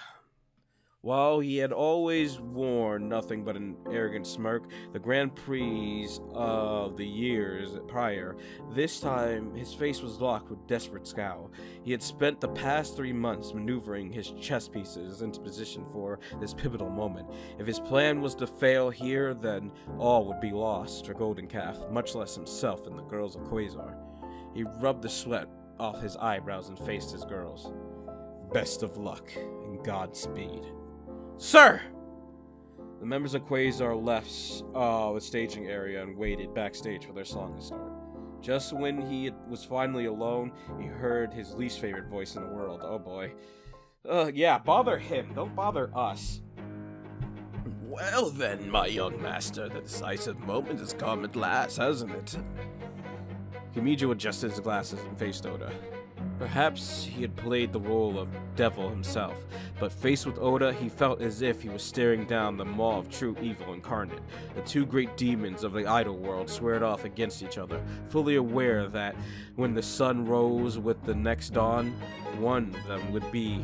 While he had always worn nothing but an arrogant smirk, the Grand Prix of the years prior, this time his face was locked with desperate scowl. He had spent the past 3 months maneuvering his chess pieces into position for this pivotal moment. If his plan was to fail here, then all would be lost for Golden Calf, much less himself and the girls of Quasar. He rubbed the sweat off his eyebrows and faced his girls. Best of luck and Godspeed. Sir! The members of Quasar left the staging area and waited backstage for their song to start. Just when he was finally alone, he heard his least favorite voice in the world. Oh boy. Yeah, bother him. Don't bother us. Well then, my young master, the decisive moment has come at last, hasn't it? Kamijo adjusted his glasses and faced Oda. Perhaps he had played the role of devil himself, but faced with Oda, he felt as if he was staring down the maw of true evil incarnate. The 2 great demons of the idol world squared off against each other, fully aware that when the sun rose with the next dawn, one of them would be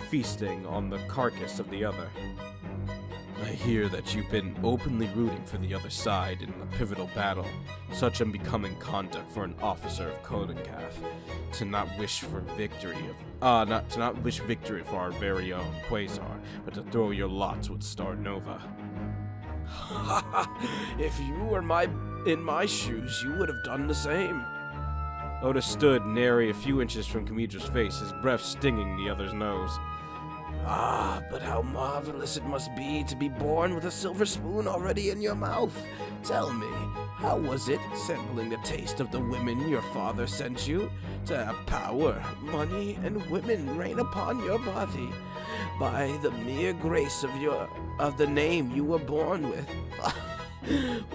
feasting on the carcass of the other. I hear that you've been openly rooting for the other side in a pivotal battle. Such unbecoming conduct for an officer of Kodenkaf. To not wish for victory to not wish victory for our very own Quasar, but to throw your lots with Starnova. If you were in my shoes, you would have done the same. Oda stood nary a few inches from Kamijo's face, his breath stinging the other's nose. Ah, but how marvelous it must be to be born with a silver spoon already in your mouth. Tell me, how was it sampling the taste of the women your father sent you? To have power, money, and women reign upon your body by the mere grace of the name you were born with.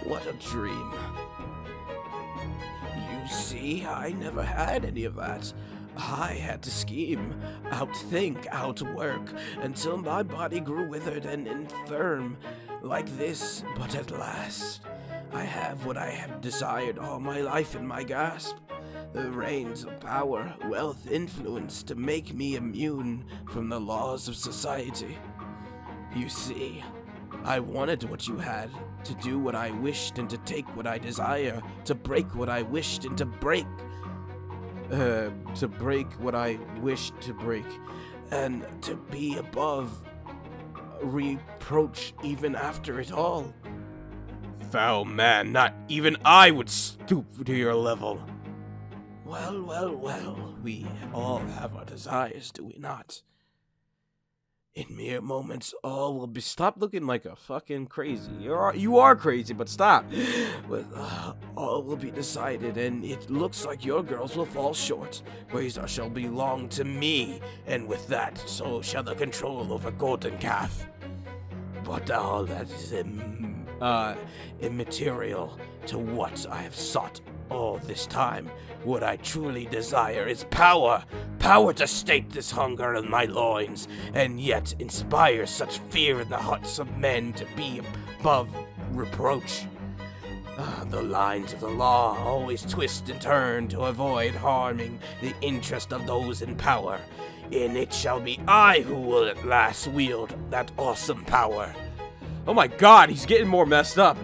What a dream. You see, I never had any of that. I had to scheme, outthink, outwork, until my body grew withered and infirm like this. But at last, I have what I have desired all my life in my grasp. The reins of power, wealth, influence to make me immune from the laws of society. You see, I wanted what you had, to do what I wished and to take what I desire, to break what I wished and to break. To break what I wished to break, and to be above reproach even after it all. Foul man, not even I would stoop to your level. Well, we all have our desires, do we not? In mere moments, all will be... Stop looking like a fucking crazy. You are crazy, but stop. All will be decided, and it looks like your girls will fall short. Quasar shall belong to me, and with that, so shall the control over Golden Calf. But all that is immaterial to what I have sought all this time. What I truly desire is power. Power to state this hunger in my loins, and yet inspire such fear in the hearts of men to be above reproach. The lines of the law always twist and turn to avoid harming the interest of those in power. And it shall be I who will at last wield that awesome power. Oh my god, he's getting more messed up.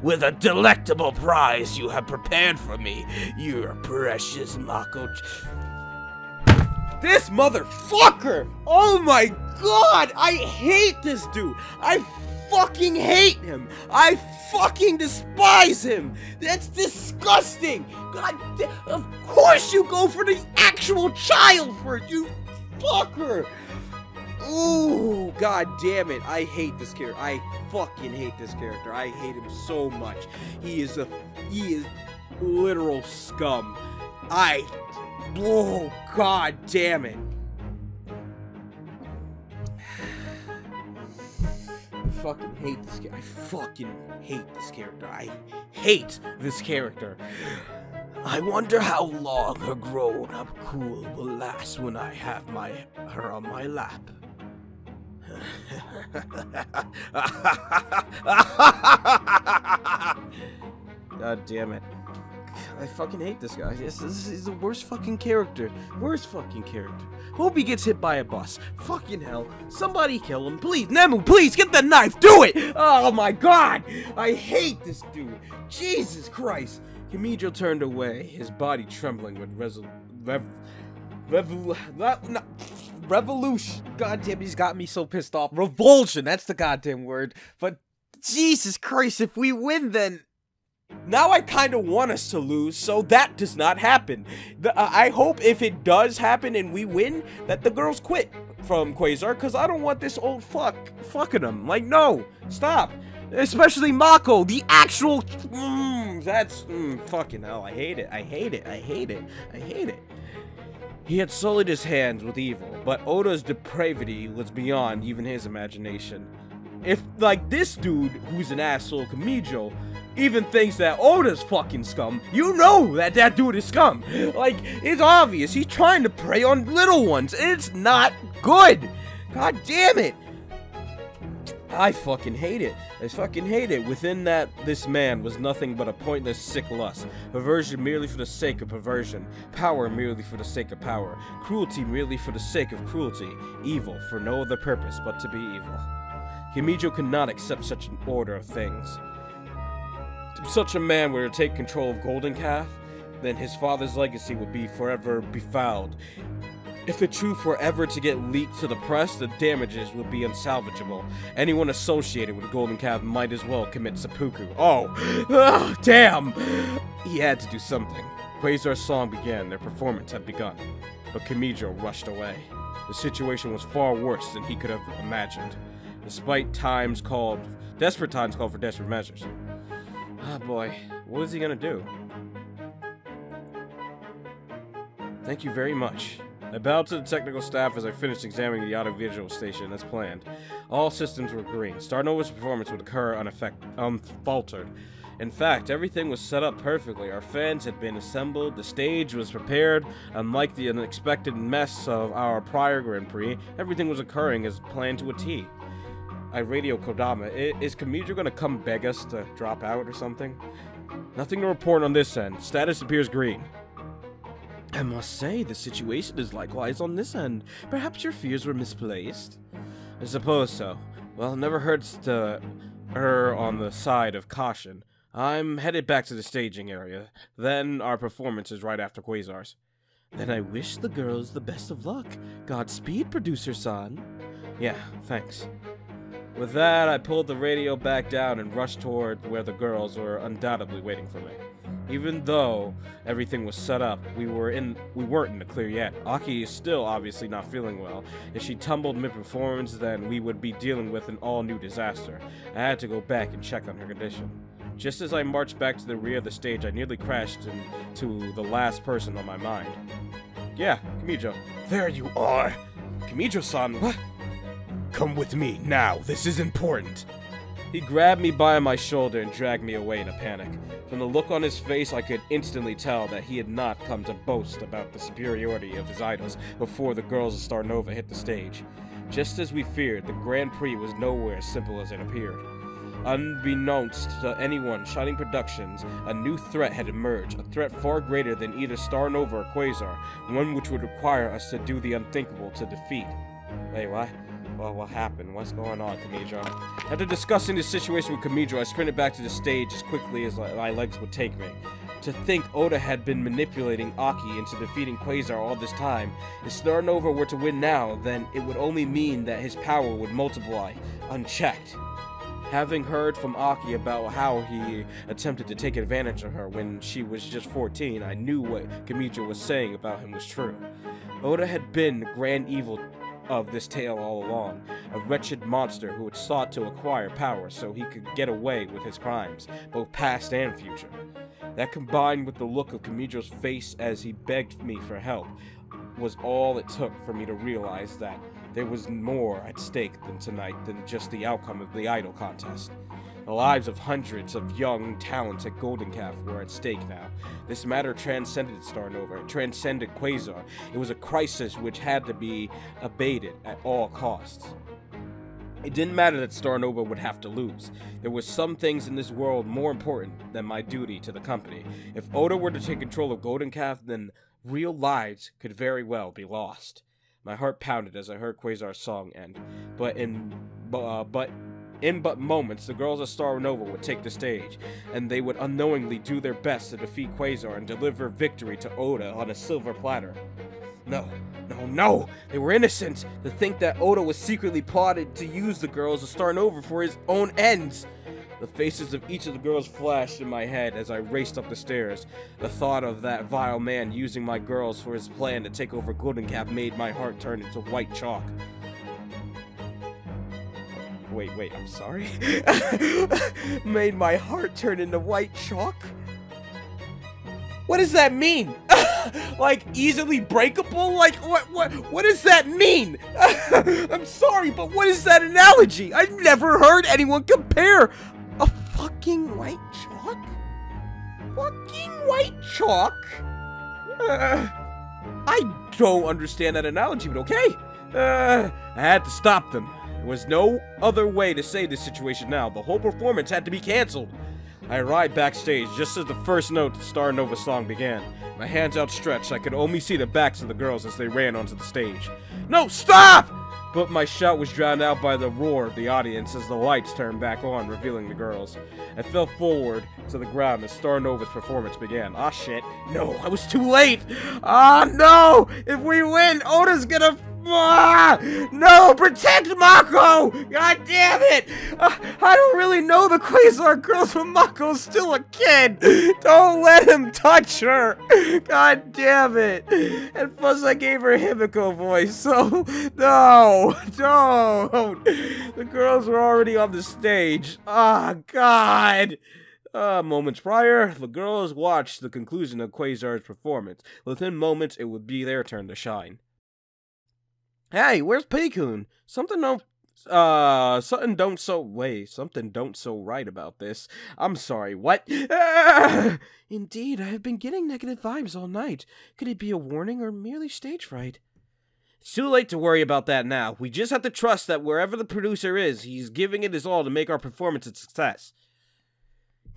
With a delectable prize you have prepared for me, your precious Mako. This motherfucker! Oh my god, I hate this dude. I fucking hate him. I fucking despise him. That's disgusting. God, of course you go for the actual child first, you fucker. Ooh, god damn it. I hate this character. I fucking hate this character. I hate him so much. He is literal scum. Oh, god damn it. I fucking hate this character. I fucking hate this character. I hate this character. I wonder how long her grown-up cool will last when I have her on my lap. God damn it. I fucking hate this guy. This is the worst fucking character. Worst fucking character. Hope he gets hit by a bus. Fucking hell. Somebody kill him. Please. Nemu, please, get the knife. Do it! Oh my god! I hate this dude. Jesus Christ. Kamijo turned away, his body trembling with revolution. God damn, he's got me so pissed off. Revulsion, that's the goddamn word. But Jesus Christ, if we win, then now I kind of want us to lose, so that does not happen. I hope if it does happen and we win, that the girls quit from Quasar, because I don't want this old fuck fucking them. Like, no, stop. Especially Mako, the actual, fucking hell, I hate it, I hate it, I hate it, I hate it. He had sullied his hands with evil, but Oda's depravity was beyond even his imagination. If, like, this dude, who's an asshole Kamijo, even thinks that Oda's fucking scum, you know that that dude is scum. Like, it's obvious, he's trying to prey on little ones, it's not good. God damn it. I fucking hate it. I fucking hate it. Within that, this man was nothing but a pointless, sick lust. Perversion merely for the sake of perversion. Power merely for the sake of power. Cruelty merely for the sake of cruelty. Evil for no other purpose but to be evil. Kamijo could not accept such an order of things. If such a man were to take control of Golden Calf, then his father's legacy would be forever befouled. If the truth were ever to get leaked to the press, the damages would be unsalvageable. Anyone associated with Golden Calf might as well commit seppuku. Oh, damn! He had to do something. Quasar's song began, their performance had begun. But Kamijo rushed away. The situation was far worse than he could have imagined. Desperate times called for desperate measures. Ah, boy, what is he gonna do? Thank you very much. I bowed to the technical staff as I finished examining the audiovisual station as planned. All systems were green. Starnova's performance would occur unfaltered. In fact, everything was set up perfectly. Our fans had been assembled, the stage was prepared. Unlike the unexpected mess of our prior Grand Prix, everything was occurring as planned to a T. I radio Kodama. Is Kamijo gonna come beg us to drop out or something? Nothing to report on this end. Status appears green. I must say, the situation is likewise on this end. Perhaps your fears were misplaced? I suppose so. Well, it never hurts to err on the side of caution. I'm headed back to the staging area. Then our performance is right after Quasar's. Then I wish the girls the best of luck. Godspeed, producer-san. Yeah, thanks. With that, I pulled the radio back down and rushed toward where the girls were undoubtedly waiting for me. Even though everything was set up, we weren't in the clear yet. Aki is still obviously not feeling well. If she tumbled mid-performance, then we would be dealing with an all-new disaster. I had to go back and check on her condition. Just as I marched back to the rear of the stage, I nearly crashed into the last person on my mind. Yeah, Kamijo. There you are! Kamijo-san, what? Come with me, now, this is important! He grabbed me by my shoulder and dragged me away in a panic. From the look on his face, I could instantly tell that he had not come to boast about the superiority of his idols before the girls of Starnova hit the stage. Just as we feared, the Grand Prix was nowhere as simple as it appeared. Unbeknownst to anyone, Shining Productions, a new threat had emerged, a threat far greater than either Starnova or Quasar, one which would require us to do the unthinkable to defeat. Wait, what? Well, what happened? What's going on, Kamijo? After discussing the situation with Kamijo, I sprinted back to the stage as quickly as my legs would take me. To think Oda had been manipulating Aki into defeating Quasar all this time. If Starnova were to win now, then it would only mean that his power would multiply, unchecked. Having heard from Aki about how he attempted to take advantage of her when she was just 14, I knew what Kamijo was saying about him was true. Oda had been the grand evil of this tale all along, a wretched monster who had sought to acquire power so he could get away with his crimes, both past and future. That, combined with the look of Kamijo's face as he begged me for help, was all it took for me to realize that there was more at stake tonight than just the outcome of the idol contest. The lives of hundreds of young talents at Golden Calf were at stake now. This matter transcended Starnova, it transcended Quasar. It was a crisis which had to be abated at all costs. It didn't matter that Starnova would have to lose. There were some things in this world more important than my duty to the company. If Oda were to take control of Golden Calf, then real lives could very well be lost. My heart pounded as I heard Quasar's song end, but in moments, the girls of Starnova would take the stage, and they would unknowingly do their best to defeat Quasar and deliver victory to Oda on a silver platter. No! They were innocent! To think that Oda was secretly plotted to use the girls of Starnova for his own ends! The faces of each of the girls flashed in my head as I raced up the stairs. The thought of that vile man using my girls for his plan to take over Golden Cap made my heart turn into white chalk. Wait, I'm sorry? Made my heart turn into white chalk? What does that mean? Like, easily breakable? Like, what does that mean? I'm sorry, but what is that analogy? I've never heard anyone compare a fucking white chalk? Fucking white chalk? I don't understand that analogy, but okay. I had to stop them. There was no other way to save this situation now. The whole performance had to be canceled. I arrived backstage just as the first note of the Starnova song began. My hands outstretched, I could only see the backs of the girls as they ran onto the stage. No, stop! But my shout was drowned out by the roar of the audience as the lights turned back on, revealing the girls. I fell forward to the ground as Starnova's performance began. Ah, shit. No, I was too late! Ah, no! If we win, Oda's gonna... Ah! No! Protect Mako! God damn it! I don't really know the Quasar girls, but Mako's still a kid! Don't let him touch her! God damn it! And plus I gave her Yumiko voice, so... No! Don't! The girls were already on the stage. Ah, God! Moments prior, the girls watched the conclusion of Quasar's performance. Within moments, it would be their turn to shine. Hey, where's Pei-kun? Something don't so right about this. I'm sorry, what? Indeed, I have been getting negative vibes all night. Could it be a warning or merely stage fright? It's too late to worry about that now. We just have to trust that wherever the producer is, he's giving it his all to make our performance a success.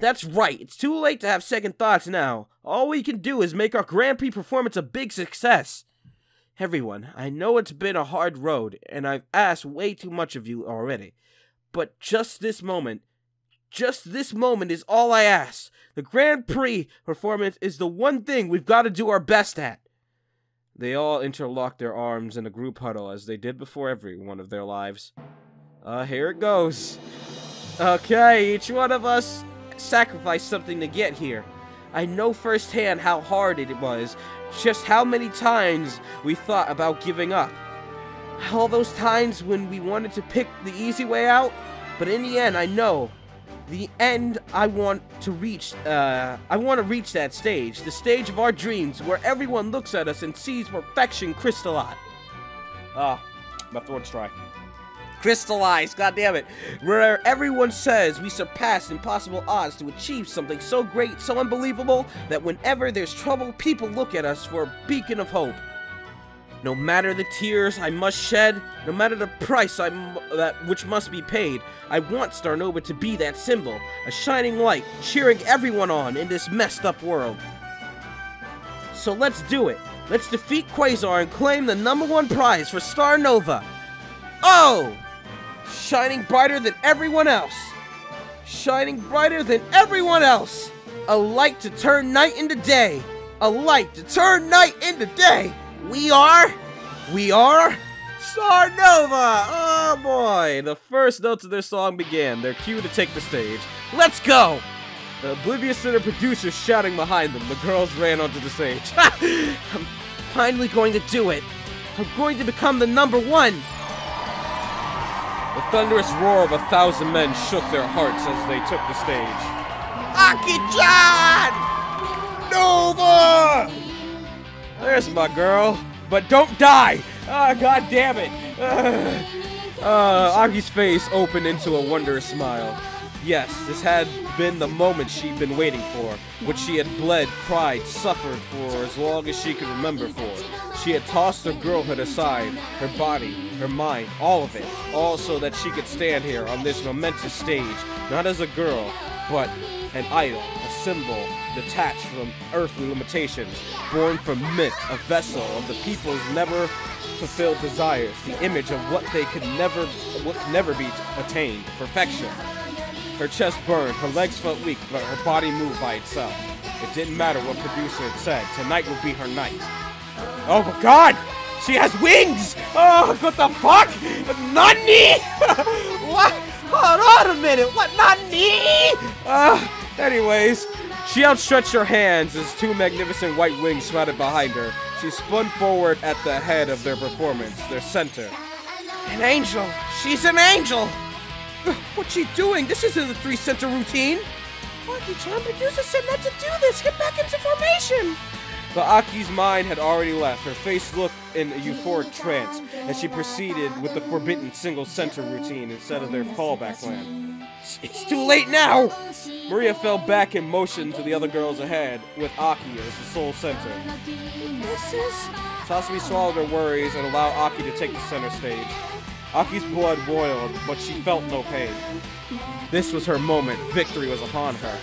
That's right, it's too late to have second thoughts now. All we can do is make our Grand Prix performance a big success. Everyone, I know it's been a hard road, and I've asked way too much of you already. But just this moment is all I ask. The Grand Prix performance is the one thing we've got to do our best at. They all interlocked their arms in a group huddle as they did before every one of their lives. Here it goes. Okay, each one of us sacrificed something to get here. I know firsthand how hard it was, just how many times we thought about giving up. All those times when we wanted to pick the easy way out, but in the end, I know. The end I want to reach that stage, the stage of our dreams, where everyone looks at us and sees perfection crystallize. My throat's dry. Crystallized, goddammit. Where everyone says we surpass impossible odds to achieve something so great, so unbelievable, that whenever there's trouble, people look at us for a beacon of hope. No matter the tears I must shed, no matter the price which must be paid, I want Starnova to be that symbol, a shining light, cheering everyone on in this messed up world. So let's do it. Let's defeat Quasar and claim the #1 prize for Starnova. Oh! Shining brighter than everyone else. Shining brighter than everyone else. A light to turn night into day. A light to turn night into day. We are Starnova! Oh boy! The first notes of their song began. Their cue to take the stage. Let's go! Oblivious to their producers shouting behind them, the girls ran onto the stage. I'm finally going to do it. I'm going to become the #1. The thunderous roar of 1,000 men shook their hearts as they took the stage. Aki-chan! Nova! There's my girl. But don't die! Ah, god damn it! Aki's face opened into a wondrous smile. Yes, this had been the moment she'd been waiting for, which she had bled, cried, suffered for as long as she could remember for. She had tossed her girlhood aside, her body, her mind, all of it, all so that she could stand here on this momentous stage, not as a girl, but an idol, a symbol, detached from earthly limitations, born from myth, a vessel of the people's never fulfilled desires, the image of what could never be attained, perfection. Her chest burned, her legs felt weak, but her body moved by itself. It didn't matter what producer had said, tonight would be her night. Oh my god! She has wings! Oh, what the fuck? Nani? What? Hold on a minute, what? Nani? Anyways, she outstretched her hands as 2 magnificent white wings sprouted behind her. She spun forward at the head of their performance, their center. An angel! She's an angel! What's she doing? This isn't the 3-center routine! Aki-chan, producer said not to do this! Get back into formation! But Aki's mind had already left. Her face looked in a euphoric trance as she proceeded with the forbidden single-center routine instead of their fallback plan. It's too late now! Maria fell back in motion to the other girls ahead, with Aki as the sole center. This is... Sasami swallowed her worries and allowed Aki to take the center stage. Aki's blood boiled, but she felt no pain. This was her moment. Victory was upon her.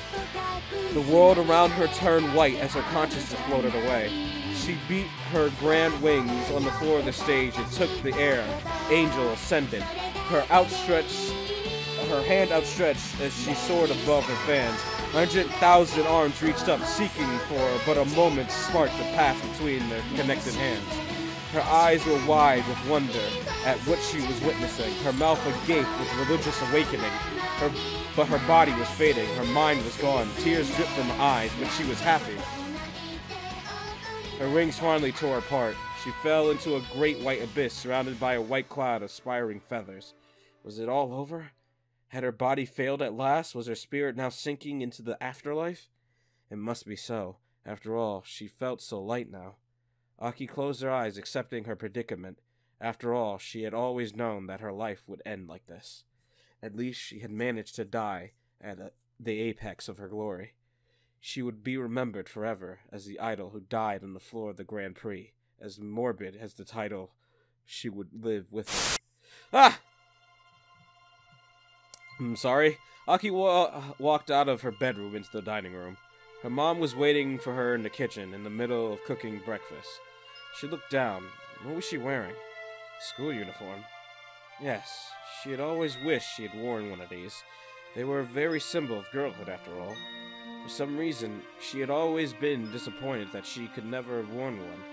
The world around her turned white as her consciousness floated away. She beat her grand wings on the floor of the stage and took the air. Angel ascended. Her hand outstretched as she soared above her fans. 100,000 arms reached up, seeking for but a moment's spark to pass between their connected hands. Her eyes were wide with wonder at what she was witnessing, her mouth agape with religious awakening. But her body was fading, her mind was gone, tears dripped from her eyes, but she was happy. Her wings finally tore apart. She fell into a great white abyss surrounded by a white cloud of spiring feathers. Was it all over? Had her body failed at last? Was her spirit now sinking into the afterlife? It must be so. After all, she felt so light now. Aki closed her eyes, accepting her predicament. After all, she had always known that her life would end like this. At least she had managed to die at the apex of her glory. She would be remembered forever as the idol who died on the floor of the Grand Prix, as morbid as the title she would live with. Ah! I'm sorry. Aki walked out of her bedroom into the dining room. Her mom was waiting for her in the kitchen, in the middle of cooking breakfast. She looked down. What was she wearing? School uniform. Yes, she had always wished she had worn one of these. They were a very symbol of girlhood, after all. For some reason, she had always been disappointed that she could never have worn one,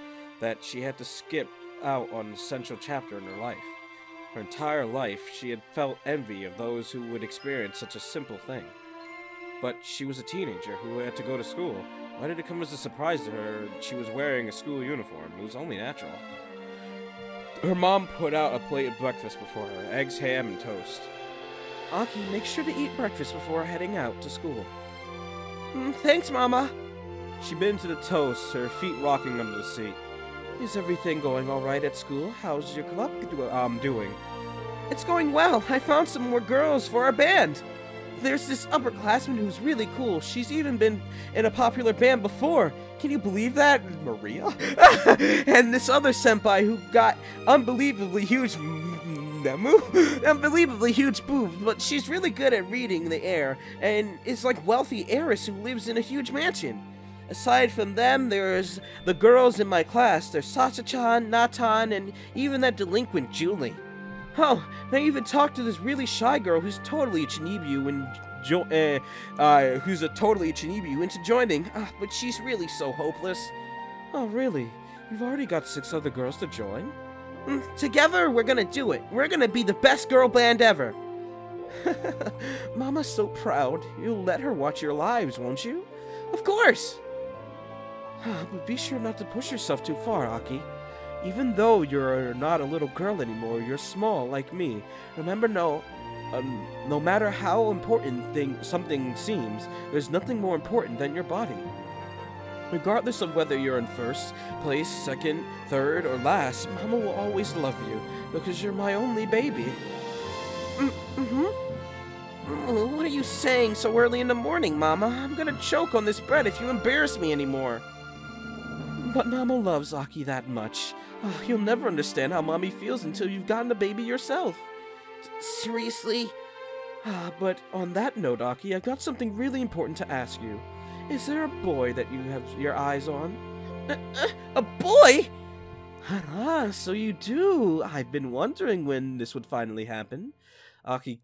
that she had to skip out on an essential chapter in her life. Her entire life, she had felt envy of those who would experience such a simple thing. but she was a teenager who had to go to school. Why did it come as a surprise to her she was wearing a school uniform? It was only natural. Her mom put out a plate of breakfast before her, eggs, ham, and toast. Aki, make sure to eat breakfast before heading out to school. Thanks, Mama. She bit into the toast, her feet rocking under the seat. Is everything going all right at school? How's your club doing? It's going well. I found some more girls for our band. There's this upperclassman who's really cool. She's even been in a popular band before. Can you believe that? Maria? And this other senpai who got unbelievably huge boobs, but she's really good at reading the air and is like wealthy heiress who lives in a huge mansion. Aside from them, there's the girls in my class. There's Sasa-chan, Natan, and even that delinquent Julie. Oh, and I even talked to this really shy girl who's totally a Chinibu into joining, but she's really so hopeless. Oh, really? You've already got 6 other girls to join? Together, we're gonna do it. We're gonna be the best girl band ever. Mama's so proud. You'll let her watch your lives, won't you? Of course! But be sure not to push yourself too far, Aki. Even though you're not a little girl anymore, you're small like me. Remember, no matter how important something seems, there's nothing more important than your body. Regardless of whether you're in first place, second, third, or last, Mama will always love you, because you're my only baby. What are you saying so early in the morning, Mama? I'm gonna choke on this bread if you embarrass me anymore. But Mama loves Aki that much. Oh, you'll never understand how Mommy feels until you've gotten a baby yourself. Seriously? But on that note, Aki, I've got something really important to ask you. Is there a boy that you have your eyes on? A boy? So you do. I've been wondering when this would finally happen. Aki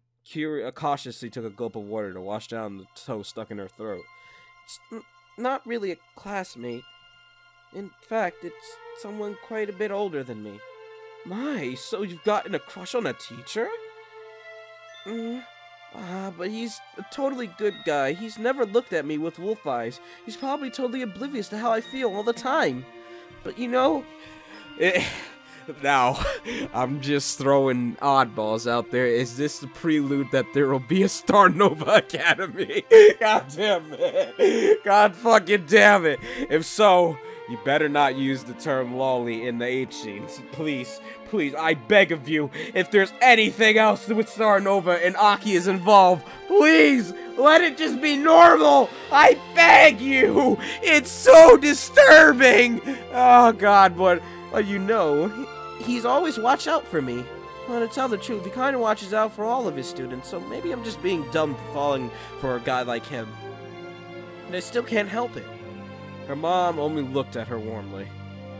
cautiously took a gulp of water to wash down the toast stuck in her throat. It's not really a classmate. In fact, it's someone quite a bit older than me. My, so you've gotten a crush on a teacher? But he's a totally good guy. He's never looked at me with wolf eyes. He's probably totally oblivious to how I feel all the time. But you know... Now, I'm just throwing oddballs out there. Is this the prelude that there will be a Starnova Academy? God damn it. God fucking damn it. If so, you better not use the term lolly in the H scenes. Please, please, I beg of you, if there's anything else with Starnova and Aki is involved, please, let it just be normal. I beg you. It's so disturbing. Oh, God, but you know... He's always watched out for me. Well, to tell the truth, he kind of watches out for all of his students, so maybe I'm just being dumb for falling for a guy like him. But I still can't help it. Her mom only looked at her warmly.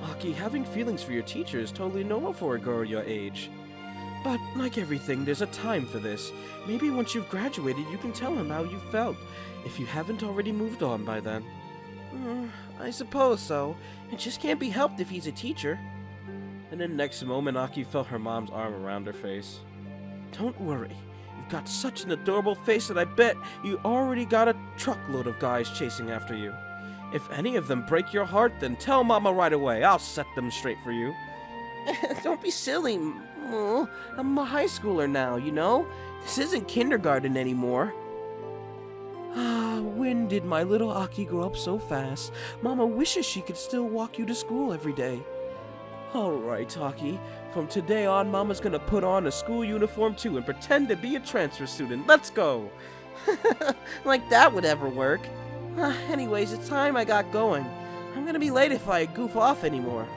Aki, having feelings for your teacher is totally normal for a girl your age. But, like everything, there's a time for this. Maybe once you've graduated, you can tell him how you felt, if you haven't already moved on by then. I suppose so. It just can't be helped if he's a teacher. And then next moment, Aki felt her mom's arm around her face. Don't worry. You've got such an adorable face that I bet you already got a truckload of guys chasing after you. If any of them break your heart, then tell Mama right away. I'll set them straight for you. Don't be silly. I'm a high schooler now, you know? This isn't kindergarten anymore. When did my little Aki grow up so fast? Mama wishes she could still walk you to school every day. Alright, Aki. From today on, Mama's gonna put on a school uniform too and pretend to be a transfer student. Let's go! Like that would ever work. Anyways, it's time I got going. I'm gonna be late if I goof off anymore.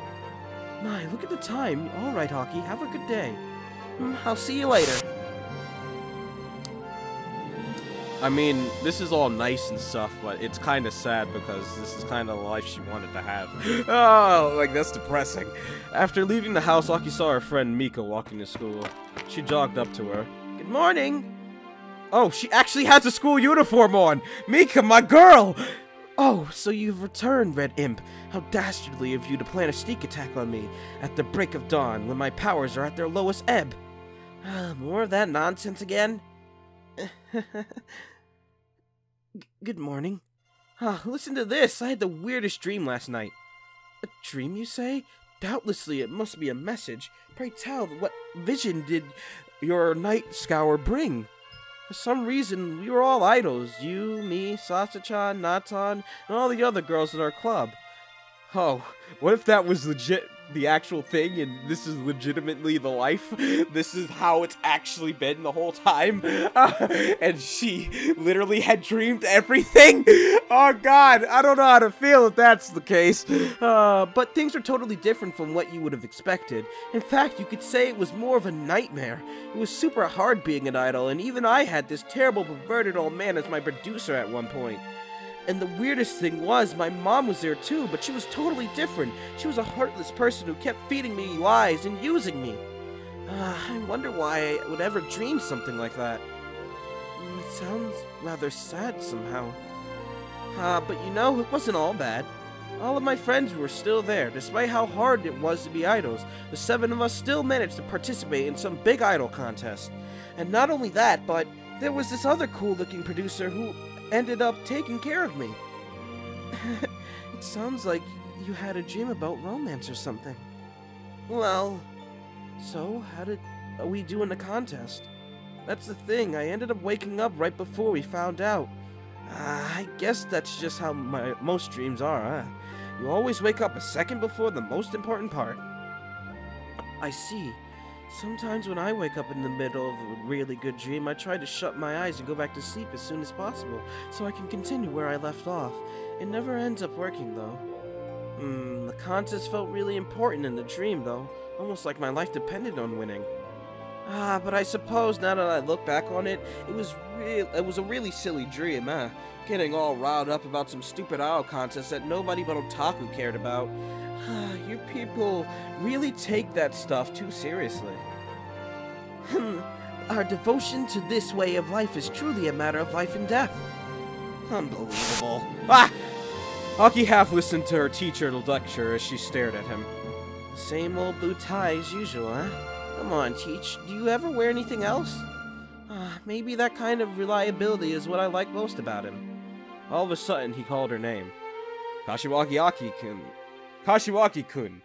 My, look at the time. Alright, Aki. Have a good day. I'll see you later. I mean, this is all nice and stuff, but it's kind of sad because this is kind of the life she wanted to have. Oh, like, that's depressing. After leaving the house, Aki saw her friend Mika walking to school. She jogged up to her. Good morning. Oh, she actually has a school uniform on! Mika, my girl! Oh, so you've returned, Red Imp. How dastardly of you to plan a sneak attack on me at the break of dawn when my powers are at their lowest ebb. More of that nonsense again? Good morning. Listen to this. I had the weirdest dream last night. A dream, you say? Doubtlessly, it must be a message. Pray tell, what vision did your night scour bring? For some reason, we were all idols. You, me, Sasa-chan, Natan, and all the other girls at our club. Oh, what if that was legit the actual thing and this is legitimately the life? This is how it's actually been the whole time? And she literally had dreamed everything? Oh god, I don't know how to feel if that's the case. But things are totally different from what you would have expected. In fact, you could say it was more of a nightmare. It was super hard being an idol, and even I had this terrible perverted old man as my producer at one point. And the weirdest thing was, my mom was there too, but she was totally different. She was a heartless person who kept feeding me lies and using me. I wonder why I would ever dream something like that. It sounds rather sad somehow. But you know, it wasn't all bad. All of my friends were still there, despite how hard it was to be idols. The 7 of us still managed to participate in some big idol contest. And not only that, but there was this other cool-looking producer who ended up taking care of me. It sounds like you had a dream about romance or something. Well, so how did we do in the contest? That's the thing, I ended up waking up right before we found out. I guess that's just how most dreams are, huh? You always wake up a second before the most important part. I see. Sometimes when I wake up in the middle of a really good dream, I try to shut my eyes and go back to sleep as soon as possible, so I can continue where I left off. It never ends up working, though. The contest felt really important in the dream, though, almost like my life depended on winning. But I suppose now that I look back on it, it was a really silly dream, huh? Getting all riled up about some stupid idol contest that nobody but otaku cared about. You people really take that stuff too seriously. Our devotion to this way of life is truly a matter of life and death. Unbelievable. Aki half listened to her teacher lecture as she stared at him. Same old blue tie as usual, huh? Come on, Teach. Do you ever wear anything else? Maybe that kind of reliability is what I like most about him. All of a sudden, he called her name. Kashiwagi-kun. Kashiwagi-kun.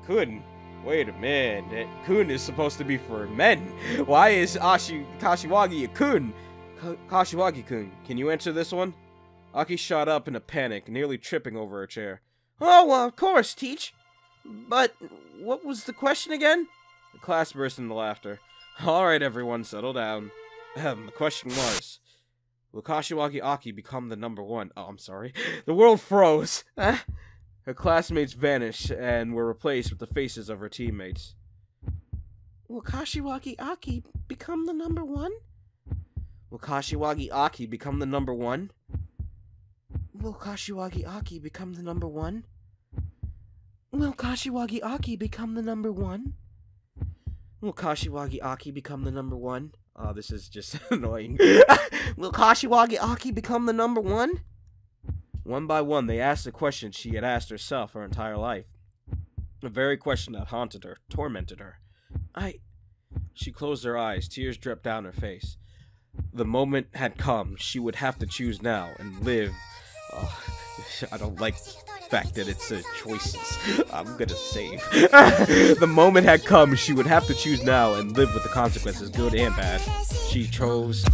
Kun? Wait a minute. Kun is supposed to be for men. Why is Kashiwagi a kun? Kashiwagi-kun, can you answer this one? Aki shot up in a panic, nearly tripping over her chair. Oh, of course, Teach. But what was the question again? The class burst into laughter. Alright, everyone, settle down. The question was, will Kashiwagi Aki become the #1? Oh, I'm sorry. The world froze. Her classmates vanished and were replaced with the faces of her teammates. Will Kashiwagi Aki become the #1? Will Kashiwagi Aki become the #1? Will Kashiwagi Aki become the #1? Will Kashiwagi Aki become the #1? Will Kashiwagi Aki become the #1? Oh, this is just annoying. Will Kashiwagi Aki become the #1? One by one, they asked the question she had asked herself her entire life. The very question that haunted her, tormented her. She closed her eyes, tears dripped down her face. The moment had come, she would have to choose now and live. I don't like the fact that it's choices. I'm gonna save. The moment had come, she would have to choose now and live with the consequences, good and bad. She chose...